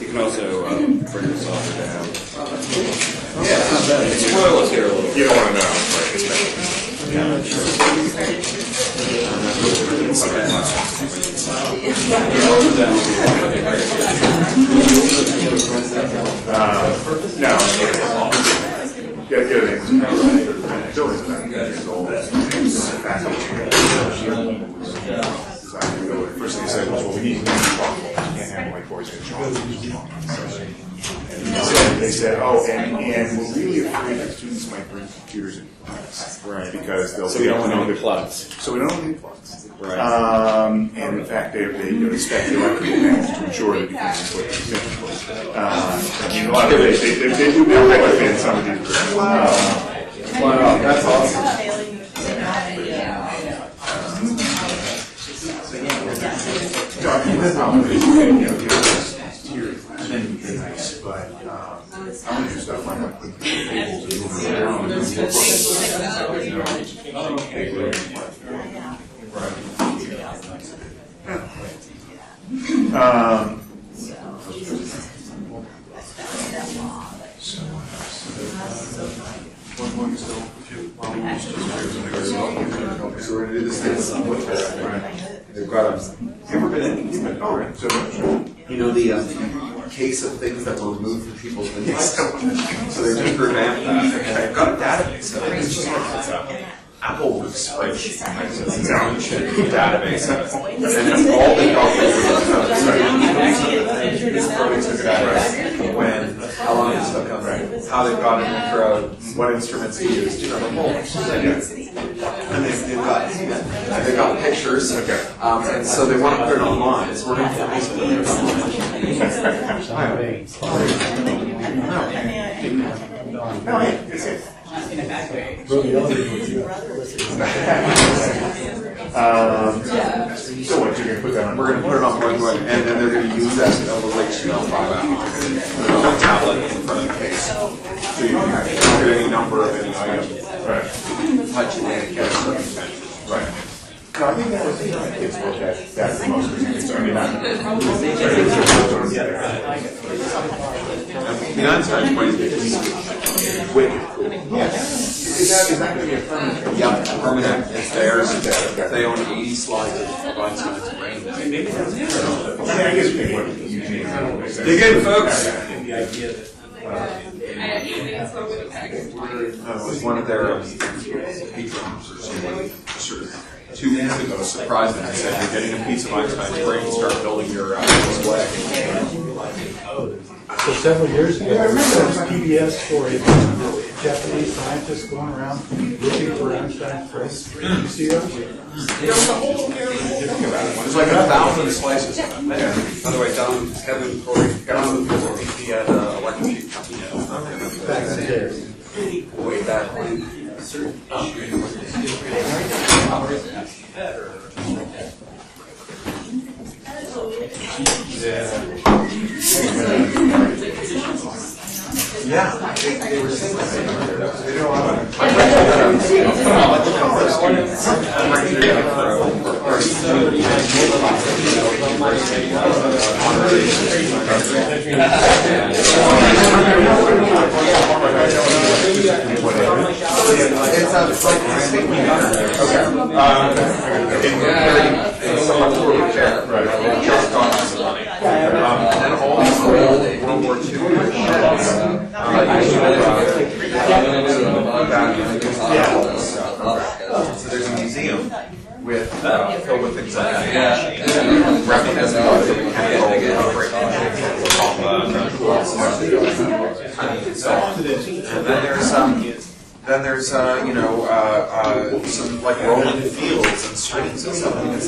You can also bring the saucer down. Yeah, spoil us here a little. You don't want to know. No. Yeah, buildings about years old. First thing he said was, well, we need to be responsible. We can't have like boys and children. They said, oh, and we're really afraid that students might bring computers in class. Right. Because they'll So we don't want any plugs. So we don't need plugs. Right. And in fact, they expect the electrical panels to ensure that because a lot of they do now have in some of these. Wow, that's awesome. But I want to do stuff like that. Put tables and moving around. So we're going to do this thing with her. They've got them. Ever been in? Oh, right. So You know the case of things that were removed from people's windows? So they just revamped that. They've got a database of it. It's just like it's Apple spreadsheet. It's a database of it. And then all the when, how long it's stuck on, how they've got it in the crowd, what instruments he used, you know, the whole and they've got pictures, and so they want to put it online. So we're going to put it so what, you're going to put that on? We're going to put it on one, and then they're going to use that to overlay HTML file. Put it on a tablet in front of the case. So you can look at any number of any item. Right. Touch it and get a certain thing. Right. No, I think that was the kids look at that the most because I mean, The Einstein point is wicked cool. is that going to be a permanent? Yeah, permanent. It's theirs. They own 80 slides of Einstein's brain. I guess we would usually. Dig in, folks. One of their patrons or somebody sort of 2 weeks ago surprised them and said, "You're getting a piece of Einstein's brain, start building your display." So several years ago, I remember there was PBS story about Japanese scientists going around looking for Einstein's brain. You see those? There's like 1,000 slices of it. By the way, Kevin, Cory, he had electric sheet company. Back in the day. Way back when. Yeah, they were saying that. They know a lot of and also World War II. So there's a museum with filled with things like replicas of the mechanical and so on. And then there's some like rolling fields and streams and stuff. It's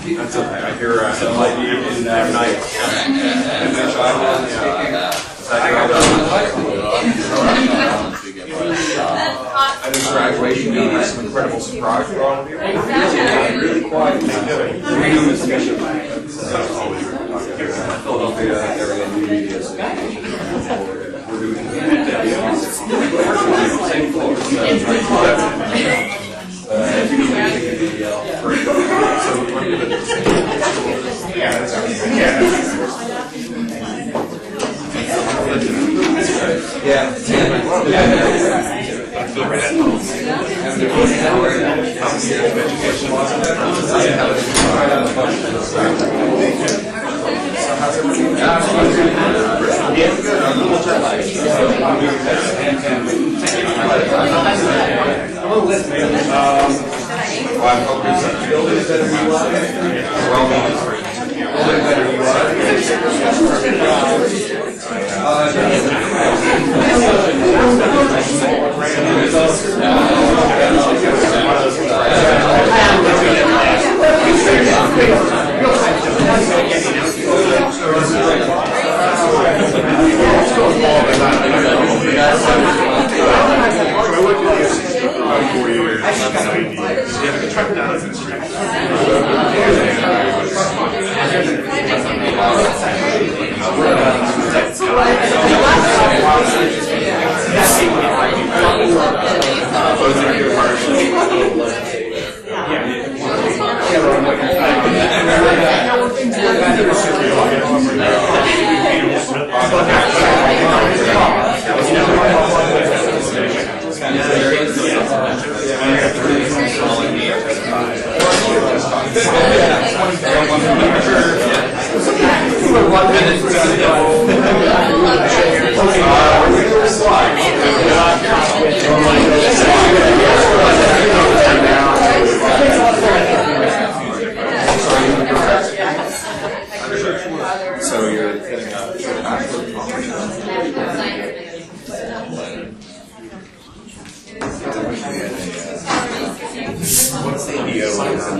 That's okay. I hear in night. At his graduation, he had some incredible surprise for all of you. Really quiet. Philadelphia area media association. We're doing same floor. So you're getting up. What's the idea? Like, is there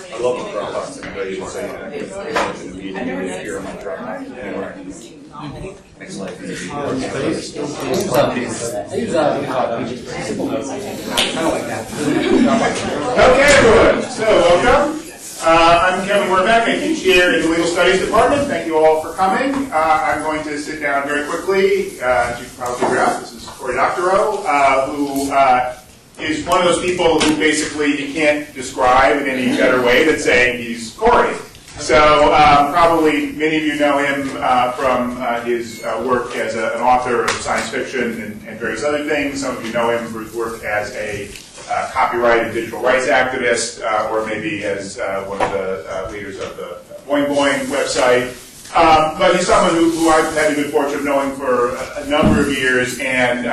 I love the Dropbox. Anybody will say that. Here on my Dropbox. Anyway. Makes life easy. Okay, everyone. So, welcome. I'm Kevin Werbeck. I teach here in the Legal Studies Department. Thank you all for coming. I'm going to sit down very quickly. As you can probably figure out, this is Cory Doctorow, who is one of those people who basically you can't describe in any better way than saying he's Cory. So probably many of you know him from his work as an author of science fiction and various other things. Some of you know him for his work as a copyright and digital rights activist, or maybe as one of the leaders of the Boing Boing website. But he's someone who I've had the good fortune of knowing for a number of years, and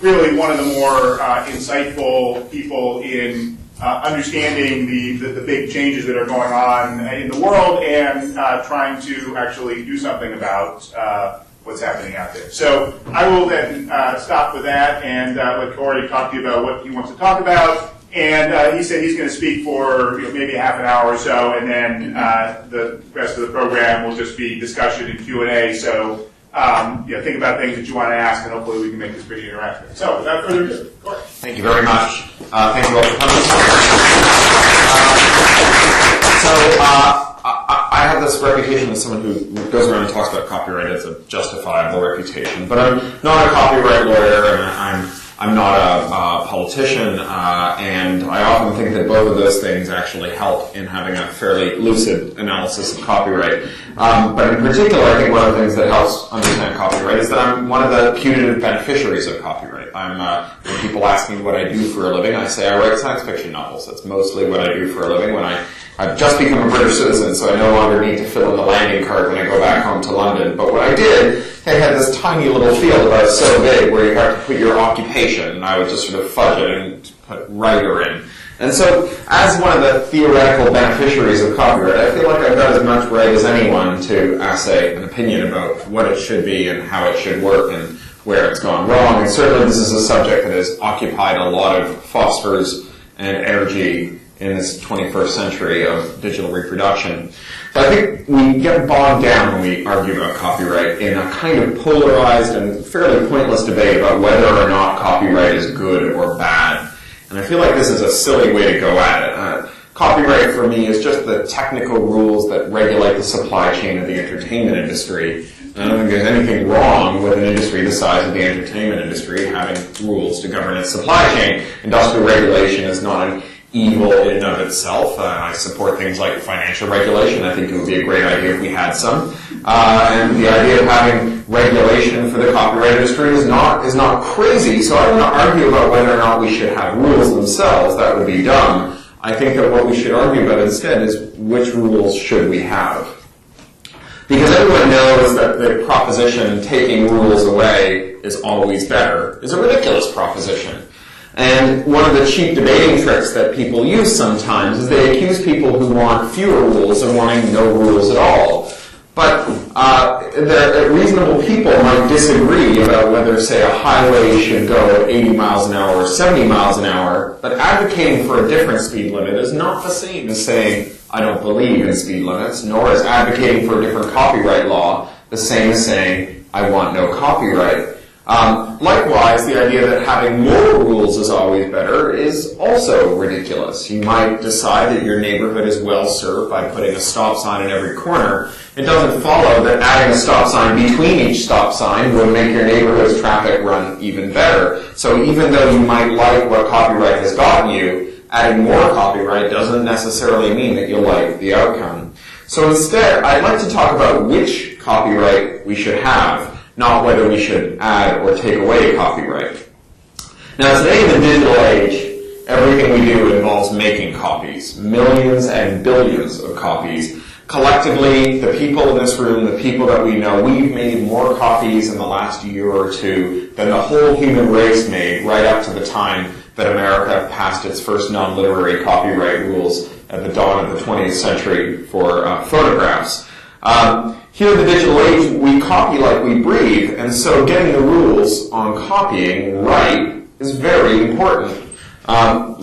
really one of the more insightful people in understanding the big changes that are going on in the world and trying to actually do something about what's happening out there. So I will then stop with that and let Cory talk to you about what he wants to talk about. And he said he's going to speak for maybe half an hour or so, and then the rest of the program will just be discussion and Q&A. So think about things that you want to ask, and hopefully we can make this pretty interactive. So without further ado, Cory. Thank you very much. Thank you all for coming. I have this reputation as someone who goes around and talks about copyright as a justifiable reputation, but I'm not a copyright lawyer, and I'm I'm not a politician, and I often think that both of those things actually help in having a fairly lucid analysis of copyright. But in particular, I think one of the things that helps understand copyright is that I'm one of the putative beneficiaries of copyright. When people ask me what I do for a living, I say I write science fiction novels. That's mostly what I do for a living. I've just become a British citizen, so I no longer need to fill in the landing card when I go back home to London. But what I did, they had this tiny little field about so big where you have to put your occupation, and I would just sort of fudge it and put writer in. And so, as one of the theoretical beneficiaries of copyright, I feel like I've got as much right as anyone to assay an opinion about what it should be and how it should work and where it's gone wrong. And certainly this is a subject that has occupied a lot of phosphors and energy in this 21st century of digital reproduction. But I think we get bogged down when we argue about copyright in a kind of polarized and fairly pointless debate about whether or not copyright is good or bad. And I feel like this is a silly way to go at it. Copyright for me is just the technical rules that regulate the supply chain of the entertainment industry. And I don't think there's anything wrong with an industry the size of the entertainment industry having rules to govern its supply chain. Industrial regulation is not an evil in and of itself. I support things like financial regulation. I think it would be a great idea if we had some. And the idea of having regulation for the copyright industry is not crazy. So I don't want to argue about whether or not we should have rules themselves. That would be dumb. I think that what we should argue about instead is which rules should we have. Because everyone knows that the proposition taking rules away is always better is a ridiculous proposition. And one of the cheap debating tricks that people use sometimes is they accuse people who want fewer rules of wanting no rules at all. But reasonable people might disagree about whether, say, a highway should go at 80 miles an hour or 70 miles an hour, but advocating for a different speed limit is not the same as saying, I don't believe in speed limits, nor is advocating for a different copyright law the same as saying, I want no copyright. Likewise, the idea that having more rules is always better is also ridiculous. You might decide that your neighborhood is well served by putting a stop sign in every corner. It doesn't follow that adding a stop sign between each stop sign would make your neighborhood's traffic run even better. So even though you might like what copyright has gotten you, adding more copyright doesn't necessarily mean that you'll like the outcome. So instead, I'd like to talk about which copyright we should have, not whether we should add or take away copyright. Now today in the digital age, everything we do involves making copies. Millions and billions of copies. Collectively, the people in this room, the people that we know, we've made more copies in the last year or two than the whole human race made right up to the time that America passed its first non-literary copyright rules at the dawn of the 20th century for photographs. Here in the digital age, we copy like we breathe, and so getting the rules on copying right is very important.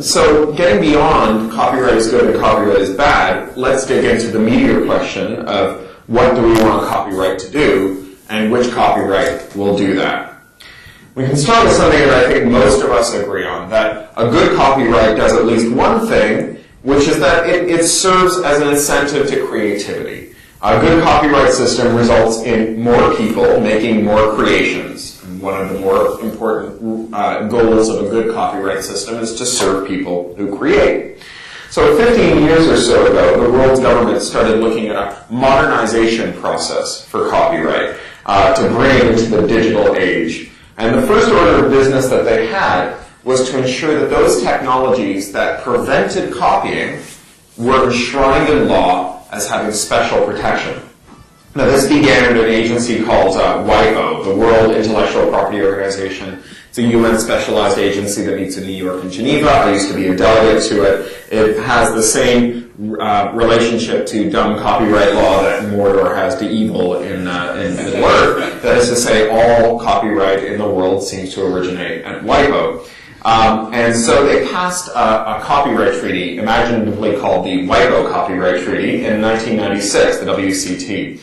So getting beyond copyright is good and copyright is bad, let's dig into the meatier question of what do we want copyright to do, and which copyright will do that. We can start with something that I think most of us agree on, that a good copyright does at least one thing, which is that it serves as an incentive to creativity. A good copyright system results in more people making more creations. And one of the more important goals of a good copyright system is to serve people who create. So 15 years or so ago, the world's government started looking at a modernization process for copyright to bring it into the digital age. And the first order of business that they had was to ensure that those technologies that prevented copying were enshrined in law as having special protection. Now this began at an agency called WIPO, the World Intellectual Property Organization. It's a UN specialized agency that meets in New York and Geneva. I used to be a delegate to it. It has the same relationship to dumb copyright law that Mordor has to evil in Middle-earth. That is to say, all copyright in the world seems to originate at WIPO. And so they passed a copyright treaty, imaginatively called the WIPO Copyright Treaty, in 1996, the WCT.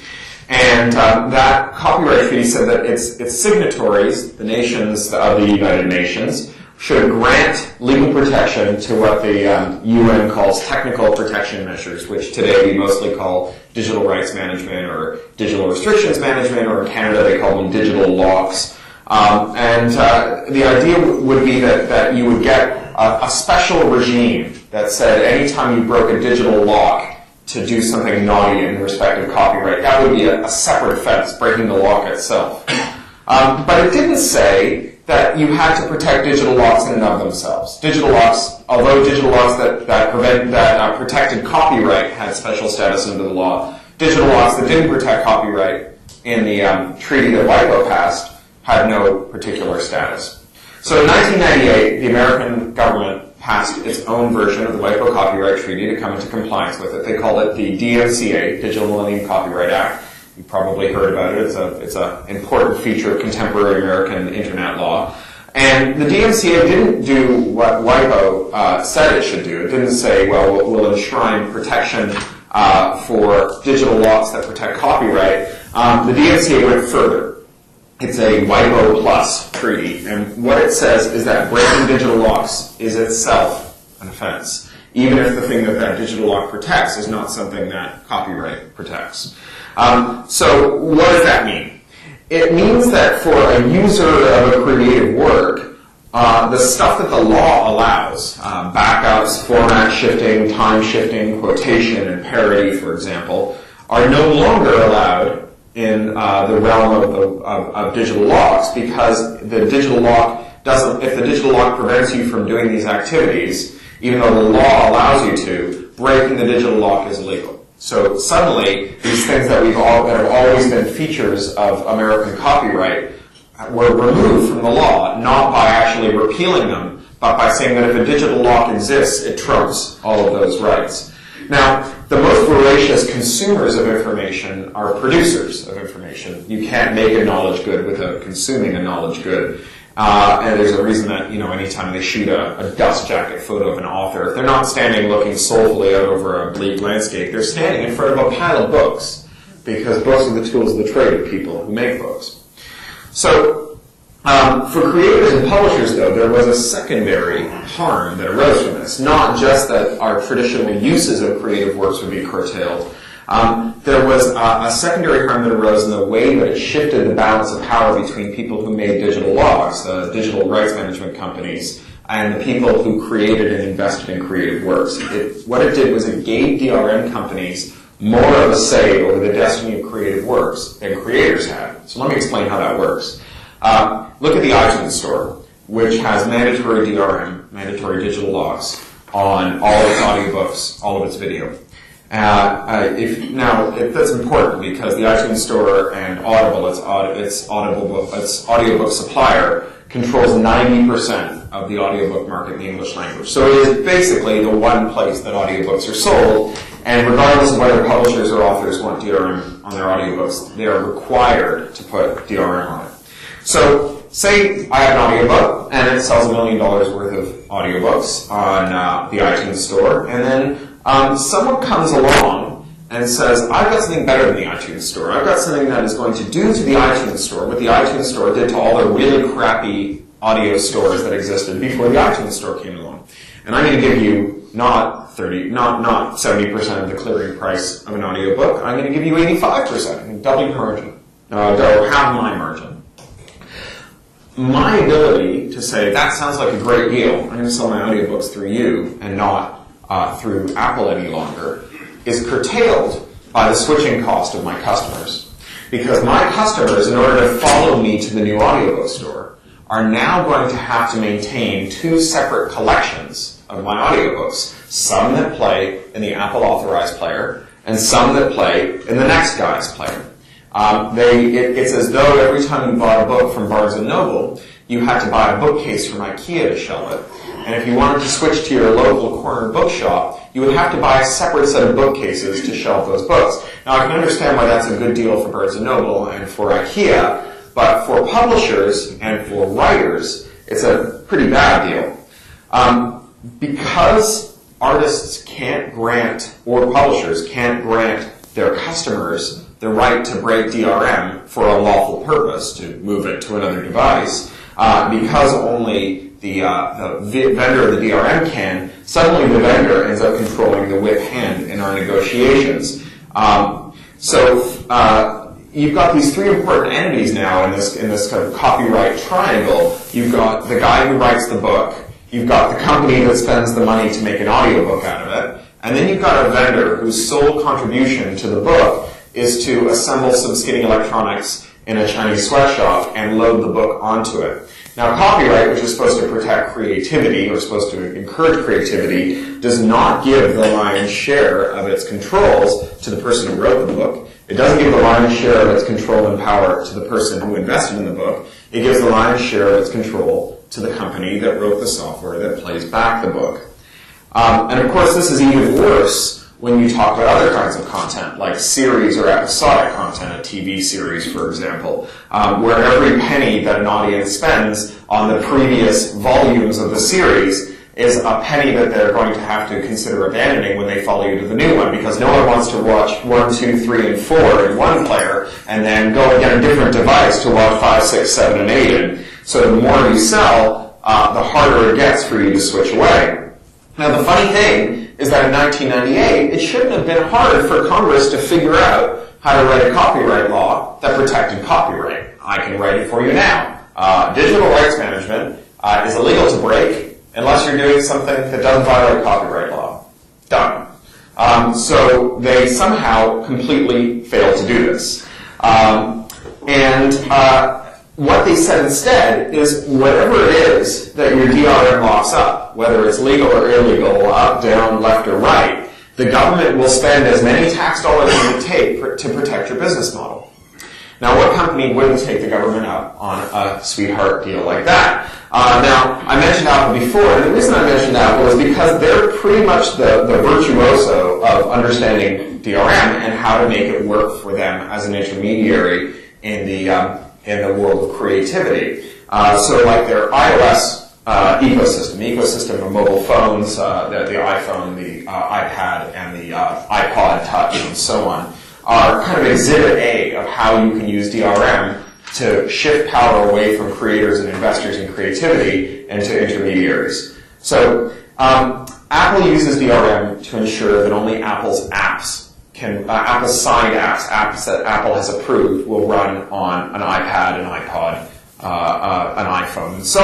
And that copyright treaty said that its signatories, the nations of the United Nations, should grant legal protection to what the UN calls technical protection measures, which today we mostly call digital rights management or digital restrictions management, or in Canada they call them digital locks. The idea would be that you would get a special regime that said anytime you broke a digital lock to do something naughty in respect of copyright, that would be a separate offense, breaking the lock itself. But it didn't say that you had to protect digital locks in and of themselves. Digital locks, although digital locks that protected copyright had special status under the law, digital locks that didn't protect copyright in the treaty that WIPO passed had no particular status. So in 1998, the American government passed its own version of the WIPO Copyright Treaty to come into compliance with it. They called it the DMCA, Digital Millennium Copyright Act. You probably heard about it. It's an important feature of contemporary American internet law. And the DMCA didn't do what WIPO said it should do. It didn't say, well, we'll enshrine protection for digital locks that protect copyright. The DMCA went further. It's a WIPO Plus treaty, and what it says is that breaking digital locks is itself an offense, even if the thing that digital lock protects is not something that copyright protects. So what does that mean? It means that for a user of a creative work, the stuff that the law allows, backups, format shifting, time shifting, quotation, and parody, for example, are no longer allowed in the realm of digital locks, because the digital lock doesn't, if the digital lock prevents you from doing these activities, even though the law allows you to, breaking the digital lock is illegal. So suddenly, these things that have always been features of American copyright were removed from the law, not by actually repealing them, but by saying that if a digital lock exists, it trumps all of those rights. Now, the most voracious consumers of information are producers of information. You can't make a knowledge good without consuming a knowledge good. And there's a reason that, anytime they shoot a dust jacket photo of an author, if they're not standing looking soulfully out over a bleak landscape, they're standing in front of a pile of books, because books are the tools of the trade of people who make books. So, for creators and publishers, though, there was a secondary harm that arose from this. Not just that our traditional uses of creative works would be curtailed. There was a secondary harm that arose in the way that it shifted the balance of power between people who made digital logs, the digital rights management companies, and the people who created and invested in creative works. What it did was it gave DRM companies more of a say over the destiny of creative works than creators had. So let me explain how that works. Look at the iTunes Store, which has mandatory DRM, mandatory digital logs, on all of its audiobooks, all of its video. That's important because the iTunes Store and Audible, its audiobook supplier, controls 90% of the audiobook market in the English language. So it is basically the one place that audiobooks are sold, and regardless of whether publishers or authors want DRM on their audiobooks, they are required to put DRM on it. So, say I have an audiobook, and it sells $1 million worth of audiobooks on the iTunes Store, and then someone comes along and says, I've got something better than the iTunes Store. I've got something that is going to do to the iTunes Store what the iTunes Store did to all the really crappy audio stores that existed before the iTunes Store came along. And I'm going to give you not 70% of the clearing price of an audiobook. I'm going to give you 85%. I'm going to double your margin. Half my margin. My ability to say, that sounds like a great deal, I'm going to sell my audiobooks through you and not through Apple any longer, is curtailed by the switching cost of my customers. Because my customers, in order to follow me to the new audiobook store, are now going to have to maintain two separate collections of my audiobooks. Some that play in the Apple authorized player, and some that play in the next guy's player. It's as though every time you bought a book from Barnes & Noble, you had to buy a bookcase from IKEA to shelve it. And if you wanted to switch to your local corner bookshop, you would have to buy a separate set of bookcases to shelve those books. Now, I can understand why that's a good deal for Barnes & Noble and for IKEA, but for publishers and for writers, it's a pretty bad deal. Because artists can't grant, or publishers can't grant their customers the right to break DRM for a lawful purpose, to move it to another device, because only the vendor of the DRM can, suddenly the vendor ends up controlling the whip hand in our negotiations. you've got these three important entities now in this kind of copyright triangle. You've got the guy who writes the book, you've got the company that spends the money to make an audiobook out of it, and then you've got a vendor whose sole contribution to the book is to assemble some skinny electronics in a Chinese sweatshop and load the book onto it. Now, copyright, which is supposed to protect creativity or supposed to encourage creativity, does not give the lion's share of its controls to the person who wrote the book. It doesn't give the lion's share of its control and power to the person who invested in the book. It gives the lion's share of its control to the company that wrote the software that plays back the book. And of course, this is even worse when you talk about other kinds of content, like series or episodic content, a TV series, for example, where every penny that an audience spends on the previous volumes of the series is a penny that they're going to have to consider abandoning when they follow you to the new one, because no one wants to watch 1, 2, 3, and 4 in one player and then go and get a different device to watch 5, 6, 7, and 8 in. So the more you sell, the harder it gets for you to switch away. Now, the funny thing is that in 1998, it shouldn't have been hard for Congress to figure out how to write a copyright law that protected copyright. I can write it for you now. Digital rights management is illegal to break unless you're doing something that doesn't violate copyright law. Done. So they somehow completely failed to do this. What they said instead is whatever it is that your DRM locks up, whether it's legal or illegal, up, down, left, or right, the government will spend as many tax dollars as it takes to protect your business model. Now, what company wouldn't take the government up on a sweetheart deal like that? Now, I mentioned Apple before, and the reason I mentioned Apple is because they're pretty much the virtuoso of understanding DRM and how to make it work for them as an intermediary in the world of creativity. So like their iOS ecosystem of mobile phones, the iPhone, the iPad, and the iPod Touch, and so on, are kind of exhibit A of how you can use DRM to shift power away from creators and investors in creativity into intermediaries. So Apple uses DRM to ensure that only Apple's apps Apple's signed apps that Apple has approved will run on an iPad, an iPod, an iPhone, and so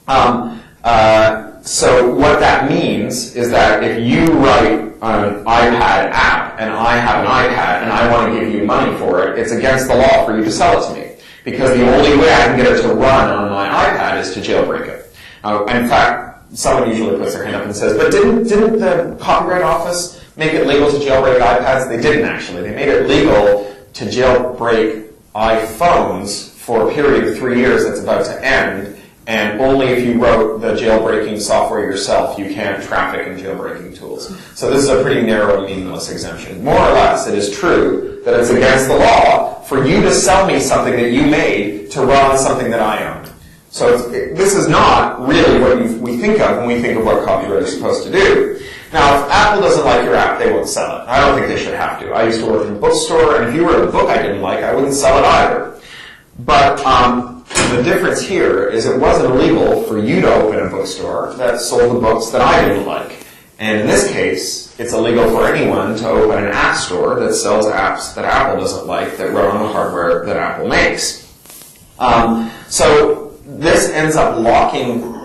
on. So what that means is that if you write an iPad app and I have an iPad and I want to give you money for it, it's against the law for you to sell it to me, because the only way I can get it to run on my iPad is to jailbreak it. In fact, someone usually puts their hand up and says, but didn't the Copyright Office make it legal to jailbreak iPads? They didn't actually. They made it legal to jailbreak iPhones for a period of 3 years that's about to end, and only if you wrote the jailbreaking software yourself, you can't traffic in jailbreaking tools. So this is a pretty narrow, meaningless exemption. More or less, it is true that it's against the law for you to sell me something that you made to run on something that I own. So this is not really what we think of when we think of what copyright is supposed to do. Now, if Apple doesn't like your app, they won't sell it. I don't think they should have to. I used to work in a bookstore, and if you wrote a book I didn't like, I wouldn't sell it either. But the difference here is it wasn't illegal for you to open a bookstore that sold the books that I didn't like. And in this case, it's illegal for anyone to open an app store that sells apps that Apple doesn't like that run on the hardware that Apple makes. So this ends up locking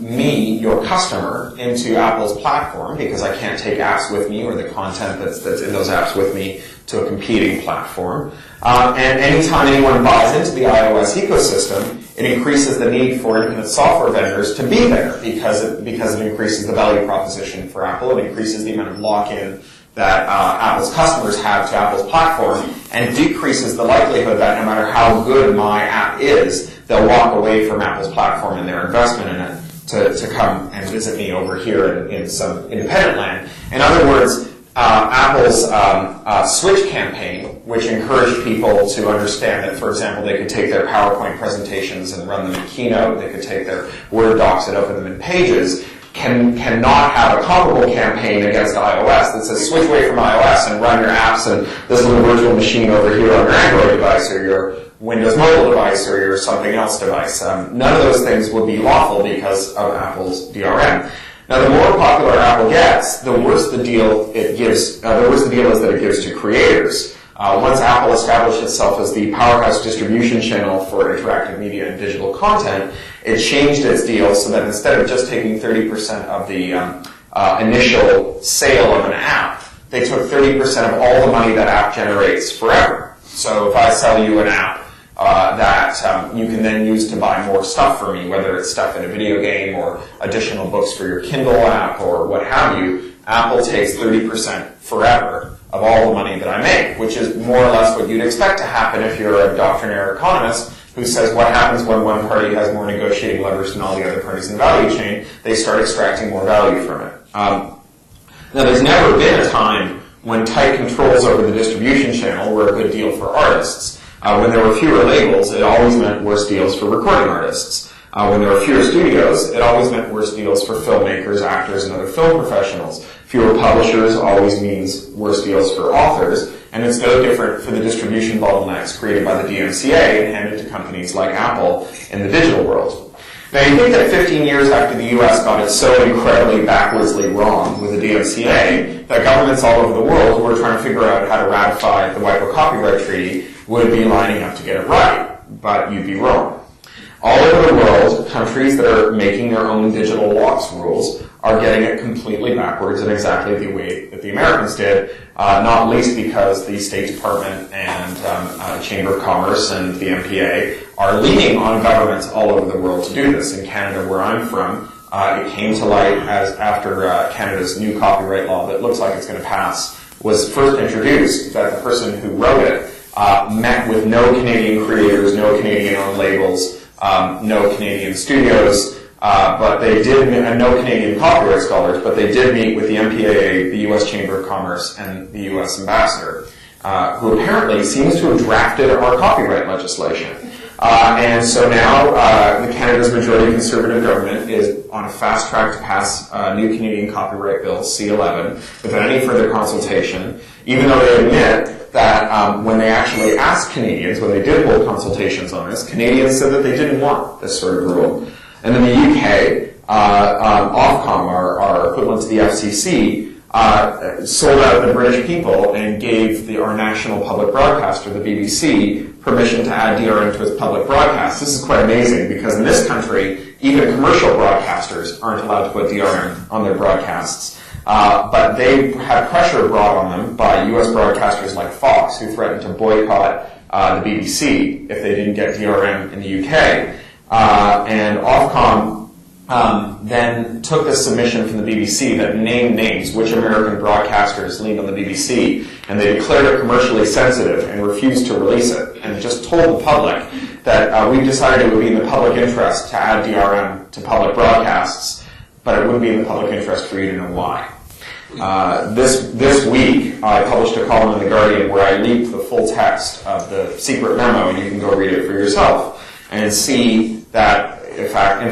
me, your customer, into Apple's platform, because I can't take apps with me or the content that's in those apps with me to a competing platform. And anytime anyone buys into the iOS ecosystem, it increases the need for independent software vendors to be there, because it increases the value proposition for Apple. It increases the amount of lock-in that Apple's customers have to Apple's platform, and decreases the likelihood that no matter how good my app is, they'll walk away from Apple's platform and their investment in it to come and visit me over here in some independent land. In other words, Apple's Switch campaign, which encouraged people to understand that, for example, they could take their PowerPoint presentations and run them in Keynote, they could take their Word docs and open them in Pages, cannot have a comparable campaign against iOS that says switch away from iOS and run your apps and this little virtual machine over here on your Android device or your Windows mobile device or your something else device. None of those things would be lawful because of Apple's DRM. Now, the more popular Apple gets, the worse the deal it gives. The worse the deal is that it gives to creators. Once Apple established itself as the powerhouse distribution channel for interactive media and digital content, it changed its deal so that instead of just taking 30% of the initial sale of an app, they took 30% of all the money that app generates forever. So if I sell you an app that you can then use to buy more stuff for me, whether it's stuff in a video game or additional books for your Kindle app or what have you, Apple takes 30% forever of all the money that I make, which is more or less what you'd expect to happen if you're a doctrinaire economist who says what happens when one party has more negotiating leverage than all the other parties in the value chain. They start extracting more value from it. Now, there's never been a time when tight controls over the distribution channel were a good deal for artists. When there were fewer labels, it always meant worse deals for recording artists. When there were fewer studios, it always meant worse deals for filmmakers, actors, and other film professionals. Fewer publishers always means worse deals for authors, and it's no different for the distribution bottlenecks created by the DMCA and handed to companies like Apple in the digital world. Now, you think that 15 years after the U.S. got it so incredibly backwardsly wrong with the DMCA, that governments all over the world who were trying to figure out how to ratify the WIPO Copyright Treaty would be lining up to get it right, but you'd be wrong. All over the world, countries that are making their own digital laws rules are getting it completely backwards in exactly the way that the Americans did, not least because the State Department and Chamber of Commerce and the MPA are leaning on governments all over the world to do this. In Canada, where I'm from, it came to light as after Canada's new copyright law that looks like it's going to pass was first introduced, that the person who wrote it met with no Canadian creators, no Canadian-owned labels, no Canadian studios, but they did, and no Canadian copyright scholars, but they did meet with the MPAA, the U.S. Chamber of Commerce, and the U.S. Ambassador, who apparently seems to have drafted our copyright legislation. And so now Canada's majority conservative government is on a fast track to pass new Canadian copyright bill, C-11, without any further consultation, even though they admit that when they actually asked Canadians, when they did hold consultations on this, Canadians said that they didn't want this sort of rule. And in the UK, Ofcom, our equivalent to the FCC, sold out the British people and gave our national public broadcaster, the BBC, permission to add DRM to its public broadcast. This is quite amazing because in this country, even commercial broadcasters aren't allowed to put DRM on their broadcasts. But they had pressure brought on them by U.S. broadcasters like Fox, who threatened to boycott the BBC if they didn't get DRM in the UK. And Ofcom then took this submission from the BBC that named names, which American broadcasters leaned on the BBC, and they declared it commercially sensitive and refused to release it, and just told the public that we've decided it would be in the public interest to add DRM to public broadcasts, but it wouldn't be in the public interest for you to know why. This week, I published a column in The Guardian where I leaked the full text of the secret memo, and you can go read it for yourself and see that, in fact,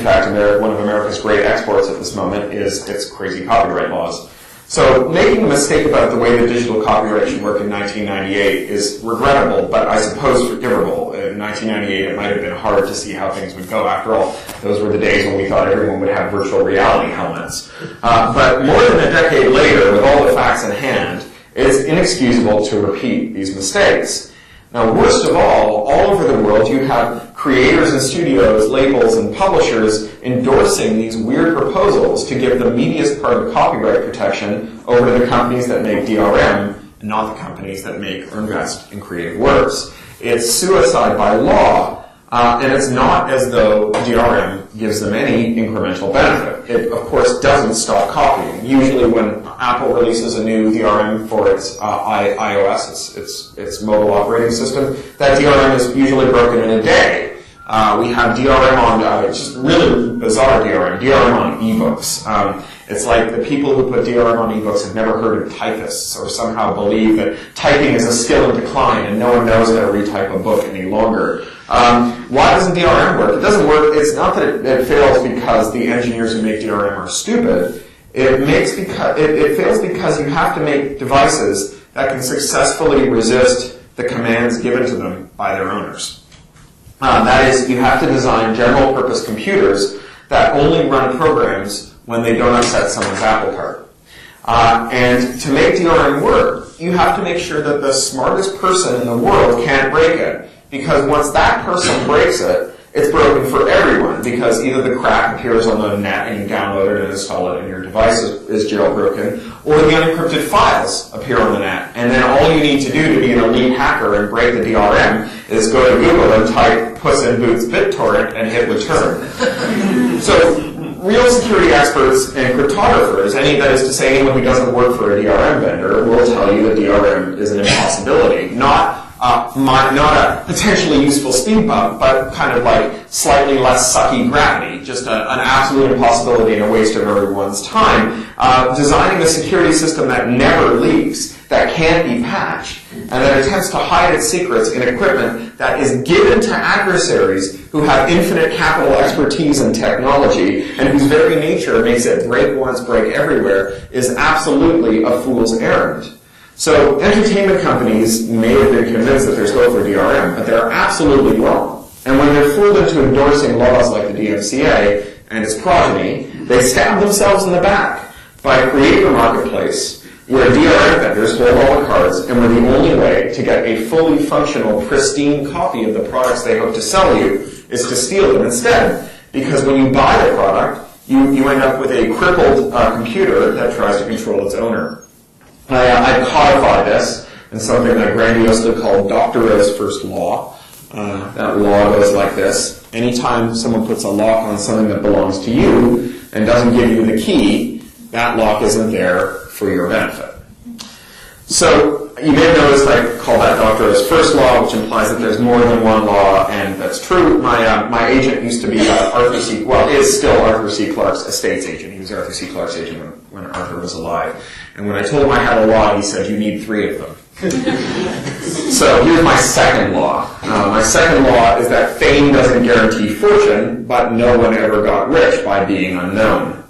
one of America's great exports at this moment is its crazy copyright laws. So making a mistake about the way that digital copyright should work in 1998 is regrettable, but I suppose forgivable. In 1998, it might have been hard to see how things would go. After all, those were the days when we thought everyone would have virtual reality helmets. But more than a decade later, with all the facts in hand, it's inexcusable to repeat these mistakes. Now, worst of all over the world, you have creators and studios, labels, and publishers endorsing these weird proposals to give the meatiest part of copyright protection over to the companies that make DRM, and not the companies that make or invest in creative works. It's suicide by law, and it's not as though DRM gives them any incremental benefit. It, of course, doesn't stop copying. Usually when Apple releases a new DRM for its iOS, its mobile operating system, that DRM is usually broken in a day. We have DRM on, just really bizarre DRM on ebooks. It's like the people who put DRM on ebooks have never heard of typists or somehow believe that typing is a skill in decline and no one knows how to retype a book any longer. Why doesn't DRM work? It doesn't work. It's not that it fails because the engineers who make DRM are stupid. It fails because you have to make devices that can successfully resist the commands given to them by their owners. That is, you have to design general-purpose computers that only run programs when they don't upset someone's apple cart. And to make DRM work, you have to make sure that the smartest person in the world can't break it. Because once that person breaks it, it's broken for everyone, because either the crack appears on the net and you download it and install it and your device is jailbroken, or the unencrypted files appear on the net. And then all you need to do to be an elite hacker and break the DRM is go to Google and type Puss in Boots BitTorrent and hit return. So real security experts and cryptographers, that is to say anyone who doesn't work for a DRM vendor, will tell you that DRM is an impossibility. Not a potentially useful speed bump, but kind of like slightly less sucky gravity, just an absolute impossibility and a waste of everyone's time. Designing a security system that never leaks, that can't be patched, and that attempts to hide its secrets in equipment that is given to adversaries who have infinite capital expertise and technology, and whose very nature makes it break once, break everywhere, is absolutely a fool's errand. So entertainment companies may have been convinced that there's hope for DRM, but they're absolutely wrong. And when they're fooled into endorsing laws like the DMCA and its progeny, they stab themselves in the back by creating a marketplace where DRM vendors hold all the cards, and where the only way to get a fully functional, pristine copy of the products they hope to sell you is to steal them instead. Because when you buy the product, you end up with a crippled computer that tries to control its owner. I codified this in something I grandiosely called Doctorow's first law. That law goes like this. Anytime someone puts a lock on something that belongs to you and doesn't give you the key, that lock isn't there for your benefit. So you may have noticed I call that Doctorow's first law, which implies that there's more than one law, and that's true. My agent used to be is still Arthur C. Clarke's estate's agent. He was Arthur C. Clarke's agent when Arthur was alive. And when I told him I had a law, he said, "You need 3 of them." So here's my second law. My second law is that fame doesn't guarantee fortune, but no one ever got rich by being unknown.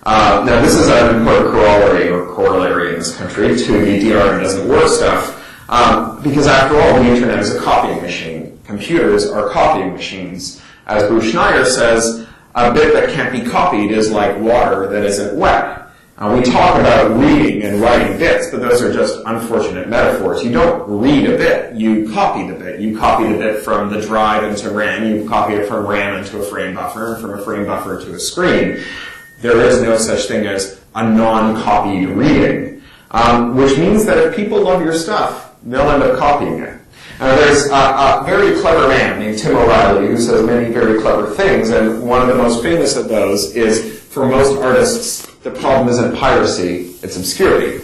Now this is an important corollary in this country to the DRM doesn't work stuff, because after all, the internet is a copying machine. Computers are copying machines. As Bruce Schneider says, a bit that can't be copied is like water that isn't wet. We talk about reading and writing bits, but those are just unfortunate metaphors. You don't read a bit, you copy the bit. You copy the bit from the drive into RAM, you copy it from RAM into a frame buffer, and from a frame buffer to a screen. There is no such thing as a non-copied reading, which means that if people love your stuff, they'll end up copying it. There's a very clever man named Tim O'Reilly who says many very clever things, and one of the most famous of those is, for most artists, the problem isn't piracy, it's obscurity.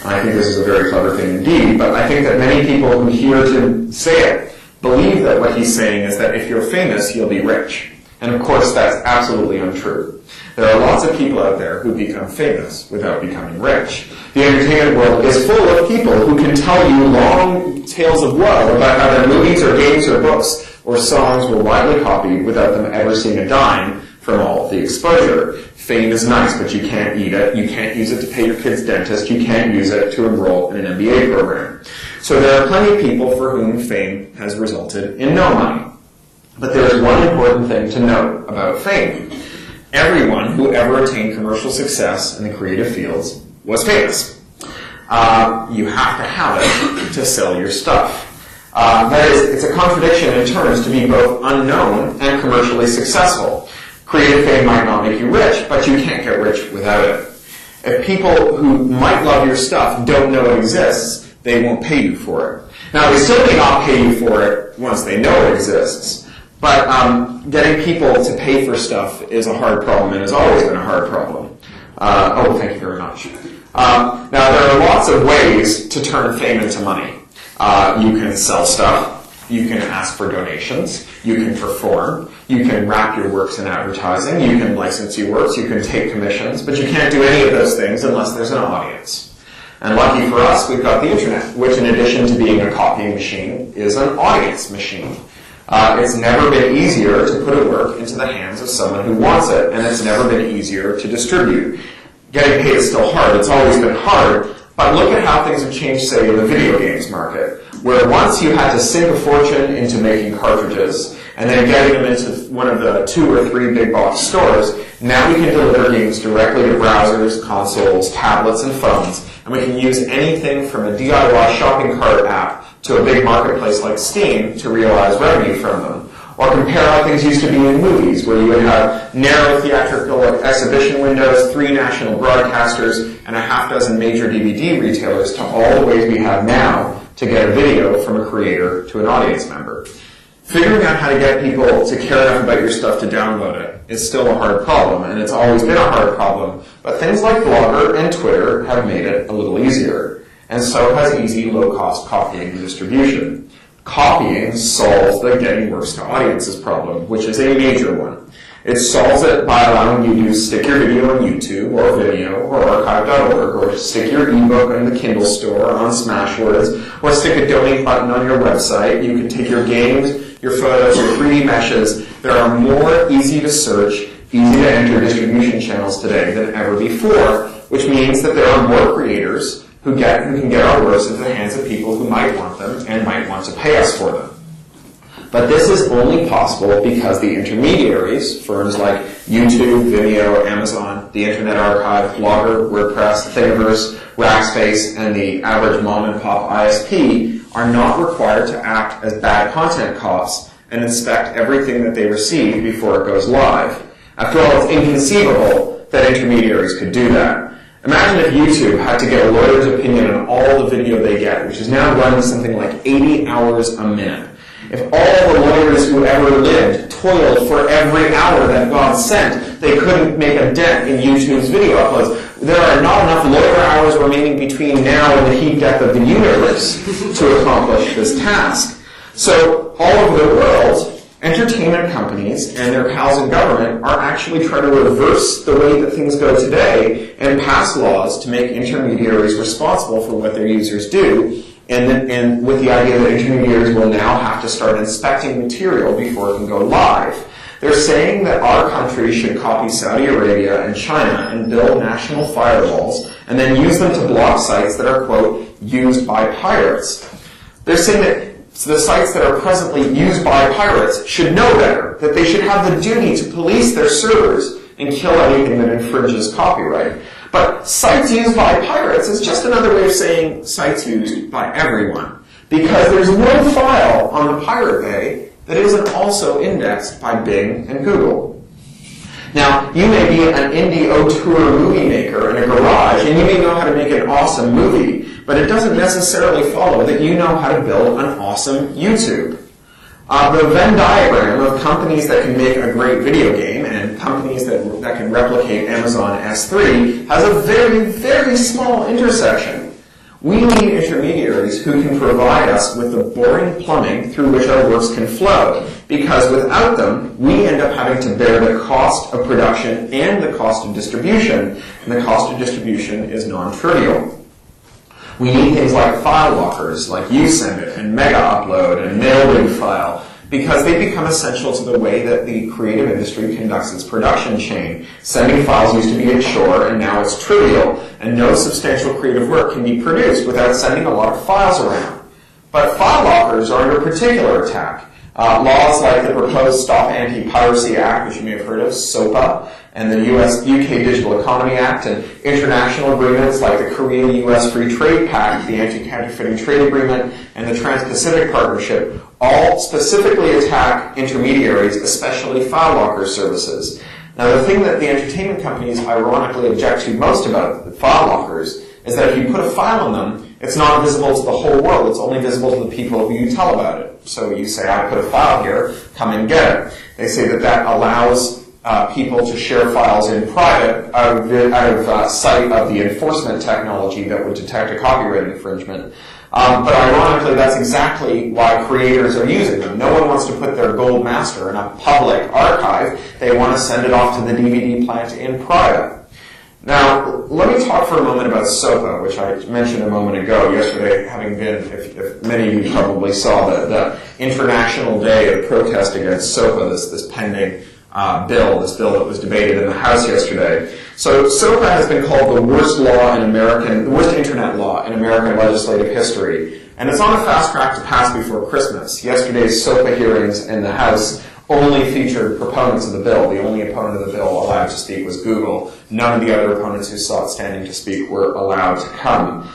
And I think this is a very clever thing indeed, but I think that many people who hear Tim say it believe that what he's saying is that if you're famous, you'll be rich. And of course, that's absolutely untrue. There are lots of people out there who become famous without becoming rich. The entertainment world is full of people who can tell you long tales of woe about how their movies or games or books or songs were widely copied without them ever seeing a dime from all of the exposure. Fame is nice, but you can't eat it. You can't use it to pay your kid's dentist. You can't use it to enroll in an MBA program. So there are plenty of people for whom fame has resulted in no money. But there is one important thing to note about fame. Everyone who ever attained commercial success in the creative fields was famous. You have to have it to sell your stuff. That is, it's a contradiction in terms to be both unknown and commercially successful. Creative fame might not make you rich, but you can't get rich without it. If people who might love your stuff don't know it exists, they won't pay you for it. Now, they still may not pay you for it once they know it exists, but getting people to pay for stuff is a hard problem and has always been a hard problem. Thank you very much. Now, there are lots of ways to turn fame into money. You can sell stuff. You can ask for donations. You can perform. You can wrap your works in advertising. You can license your works. You can take commissions. But you can't do any of those things unless there's an audience. And lucky for us, we've got the internet, which in addition to being a copying machine, is an audience machine. It's never been easier to put a work into the hands of someone who wants it, and it's never been easier to distribute. Getting paid is still hard. It's always been hard. But look at how things have changed, say, in the video games market, where once you had to sink a fortune into making cartridges and then getting them into one of the 2 or 3 big box stores, now we can deliver games directly to browsers, consoles, tablets, and phones And we can use anything from a DIY shopping cart app to a big marketplace like Steam to realize revenue from them. Or compare how things used to be in movies, where you would have narrow theatrical exhibition windows, 3 national broadcasters, and a half dozen major DVD retailers, to all the ways we have now to get a video from a creator to an audience member. Figuring out how to get people to care enough about your stuff to download it is still a hard problem, and it's always been a hard problem, but things like Blogger and Twitter have made it a little easier, and so has easy, low-cost copying and distribution. Copying solves the getting works to audiences problem, which is a major one. It solves it by allowing you to stick your video on YouTube or Vimeo or archive.org, or stick your ebook on the Kindle store or on Smashwords, or stick a donate button on your website. You can take your games, your photos, your 3D meshes. There are more easy to search, easy to enter distribution channels today than ever before, which means that there are more creators who can get our works into the hands of people who might want them and might want to pay us for them. But this is only possible because the intermediaries, firms like YouTube, Vimeo, Amazon, the Internet Archive, Blogger, WordPress, Thingiverse, Rackspace, and the average mom-and-pop ISP, are not required to act as bad content cops and inspect everything that they receive before it goes live. After all, it's inconceivable that intermediaries could do that. Imagine if YouTube had to get a lawyer's opinion on all the video they get, which is now running something like 80 hours a minute. If all the lawyers who ever lived toiled for every hour that God sent, they couldn't make a dent in YouTube's video uploads. There are not enough lawyer hours remaining between now and the heat death of the universe to accomplish this task. So, all over the world, entertainment companies and their pals in government are actually trying to reverse the way that things go today and pass laws to make intermediaries responsible for what their users do, and with the idea that intermediaries will now have to start inspecting material before it can go live. They're saying that our country should copy Saudi Arabia and China and build national firewalls and then use them to block sites that are, quote, used by pirates. They're saying that the sites that are presently used by pirates should know better, that they should have the duty to police their servers and kill anything that infringes copyright. But sites used by pirates is just another way of saying sites used by everyone, because there's no file on the Pirate Bay that isn't also indexed by Bing and Google. Now, you may be an indie auteur movie maker in a garage, and you may know how to make an awesome movie, but it doesn't necessarily follow that you know how to build an awesome YouTube. The Venn diagram of companies that can make a great video game and companies that can replicate Amazon S3 has a very, very small intersection. We need intermediaries who can provide us with the boring plumbing through which our works can flow, because without them, we end up having to bear the cost of production and the cost of distribution, and the cost of distribution is non-trivial. We need things like file lockers, like YouSendIt and Mega Upload and Mailwin File, because they become essential to the way that the creative industry conducts its production chain. Sending files used to be a chore, and now it's trivial, and no substantial creative work can be produced without sending a lot of files around. But file lockers are under particular attack. Laws like the proposed Stop Anti-Piracy Act, which you may have heard of, SOPA, and the UK Digital Economy Act, and international agreements like the Korea-US Free Trade Pact, the Anti-Counterfeiting Trade Agreement, and the Trans-Pacific Partnership, all specifically attack intermediaries, especially file locker services. Now, the thing that the entertainment companies ironically object to most about the file lockers is that if you put a file in them, it's not visible to the whole world. It's only visible to the people who you tell about it. So you say, I put a file here, come and get it. They say that that allows people to share files in private out of sight of the enforcement technology that would detect a copyright infringement. But ironically, that's exactly why creators are using them. No one wants to put their gold master in a public archive. They want to send it off to the DVD plant in private. Now, let me talk for a moment about SOPA, which I mentioned a moment ago. Yesterday, having been, if many of you probably saw the International Day of Protest against SOPA, this pending bill that was debated in the House yesterday. So SOPA has been called the worst internet law in American legislative history, and it's on a fast track to pass before Christmas. Yesterday's SOPA hearings in the House only featured proponents of the bill. The only opponent of the bill allowed to speak was Google. None of the other opponents who sought standing to speak were allowed to come.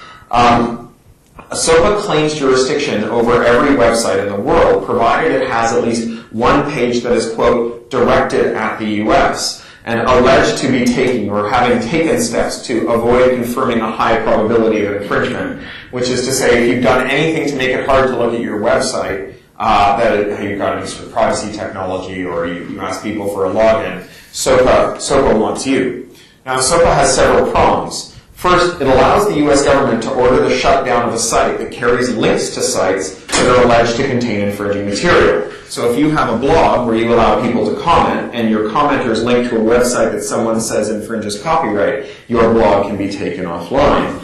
SOPA claims jurisdiction over every website in the world, provided it has at least one page that is, quote, directed at the U.S. and alleged to be taking or having taken steps to avoid confirming a high probability of infringement, which is to say if you've done anything to make it hard to look at your website, that you've got any sort of privacy technology or you ask people for a login, SOPA wants you. Now, SOPA has several prongs. First, it allows the U.S. government to order the shutdown of a site that carries links to sites that are alleged to contain infringing material. So if you have a blog where you allow people to comment and your commenters link to a website that someone says infringes copyright, your blog can be taken offline.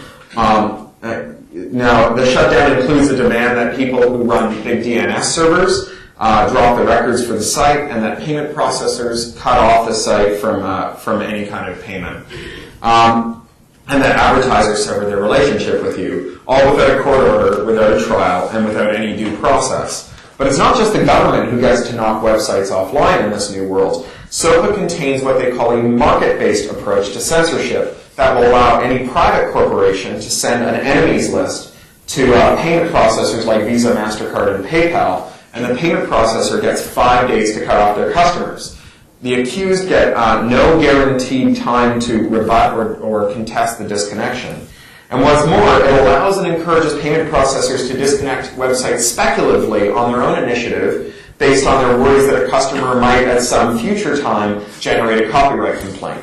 Now, the shutdown includes the demand that people who run big DNS servers drop the records for the site and that payment processors cut off the site from any kind of payment. And that advertisers sever their relationship with you, all without a court order, without a trial, and without any due process. But it's not just the government who gets to knock websites offline in this new world. SOPA contains what they call a market-based approach to censorship that will allow any private corporation to send an enemies list to payment processors like Visa, MasterCard, and PayPal, and the payment processor gets 5 days to cut off their customers. The accused get no guaranteed time to rebut or contest the disconnection. And what's more, it allows and encourages payment processors to disconnect websites speculatively on their own initiative based on their worries that a customer might at some future time generate a copyright complaint.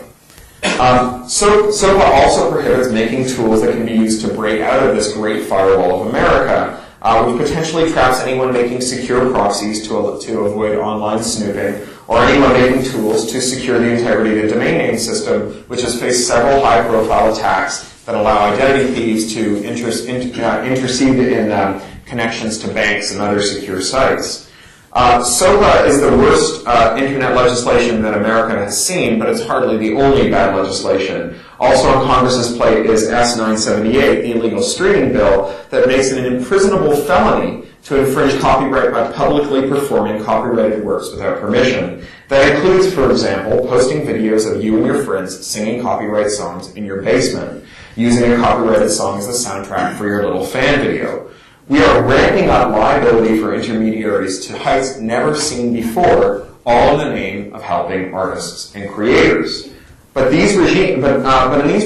SOPA also prohibits making tools that can be used to break out of this great firewall of America, which potentially traps anyone making secure proxies to avoid online snooping, or anyone making tools to secure the integrity of the domain name system, which has faced several high-profile attacks that allow identity thieves to intercede in connections to banks and other secure sites. SOPA is the worst internet legislation that America has seen, but it's hardly the only bad legislation. Also on Congress's plate is S-978, the illegal streaming bill that makes it an imprisonable felony to infringe copyright by publicly performing copyrighted works without permission. That includes, for example, posting videos of you and your friends singing copyright songs in your basement, using a copyrighted song as the soundtrack for your little fan video. We are ramping up liability for intermediaries to heights never seen before, all in the name of helping artists and creators. But in these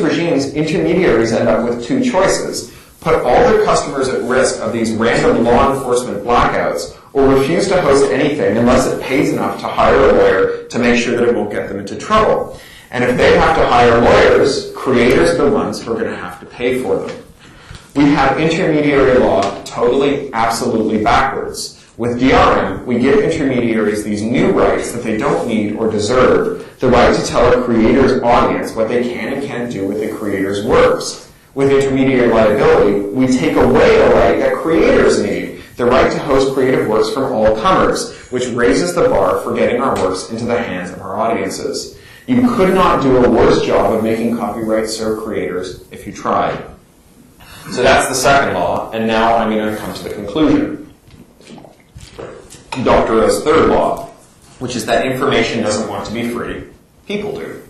regimes, intermediaries end up with two choices: put all their customers at risk of these random law enforcement blackouts, or refuse to host anything unless it pays enough to hire a lawyer to make sure that it won't get them into trouble. And if they have to hire lawyers, creators are the ones who are going to have to pay for them. We have intermediary law totally, absolutely backwards. With DRM, we give intermediaries these new rights that they don't need or deserve, the right to tell a creator's audience what they can and can't do with the creator's works. With intermediary liability, we take away a right that creators need, the right to host creative works from all comers, which raises the bar for getting our works into the hands of our audiences. You could not do a worse job of making copyright serve creators if you tried. So that's the second law, and now I'm going to come to the conclusion. Doctorow's third law, which is that information doesn't want to be free, people do.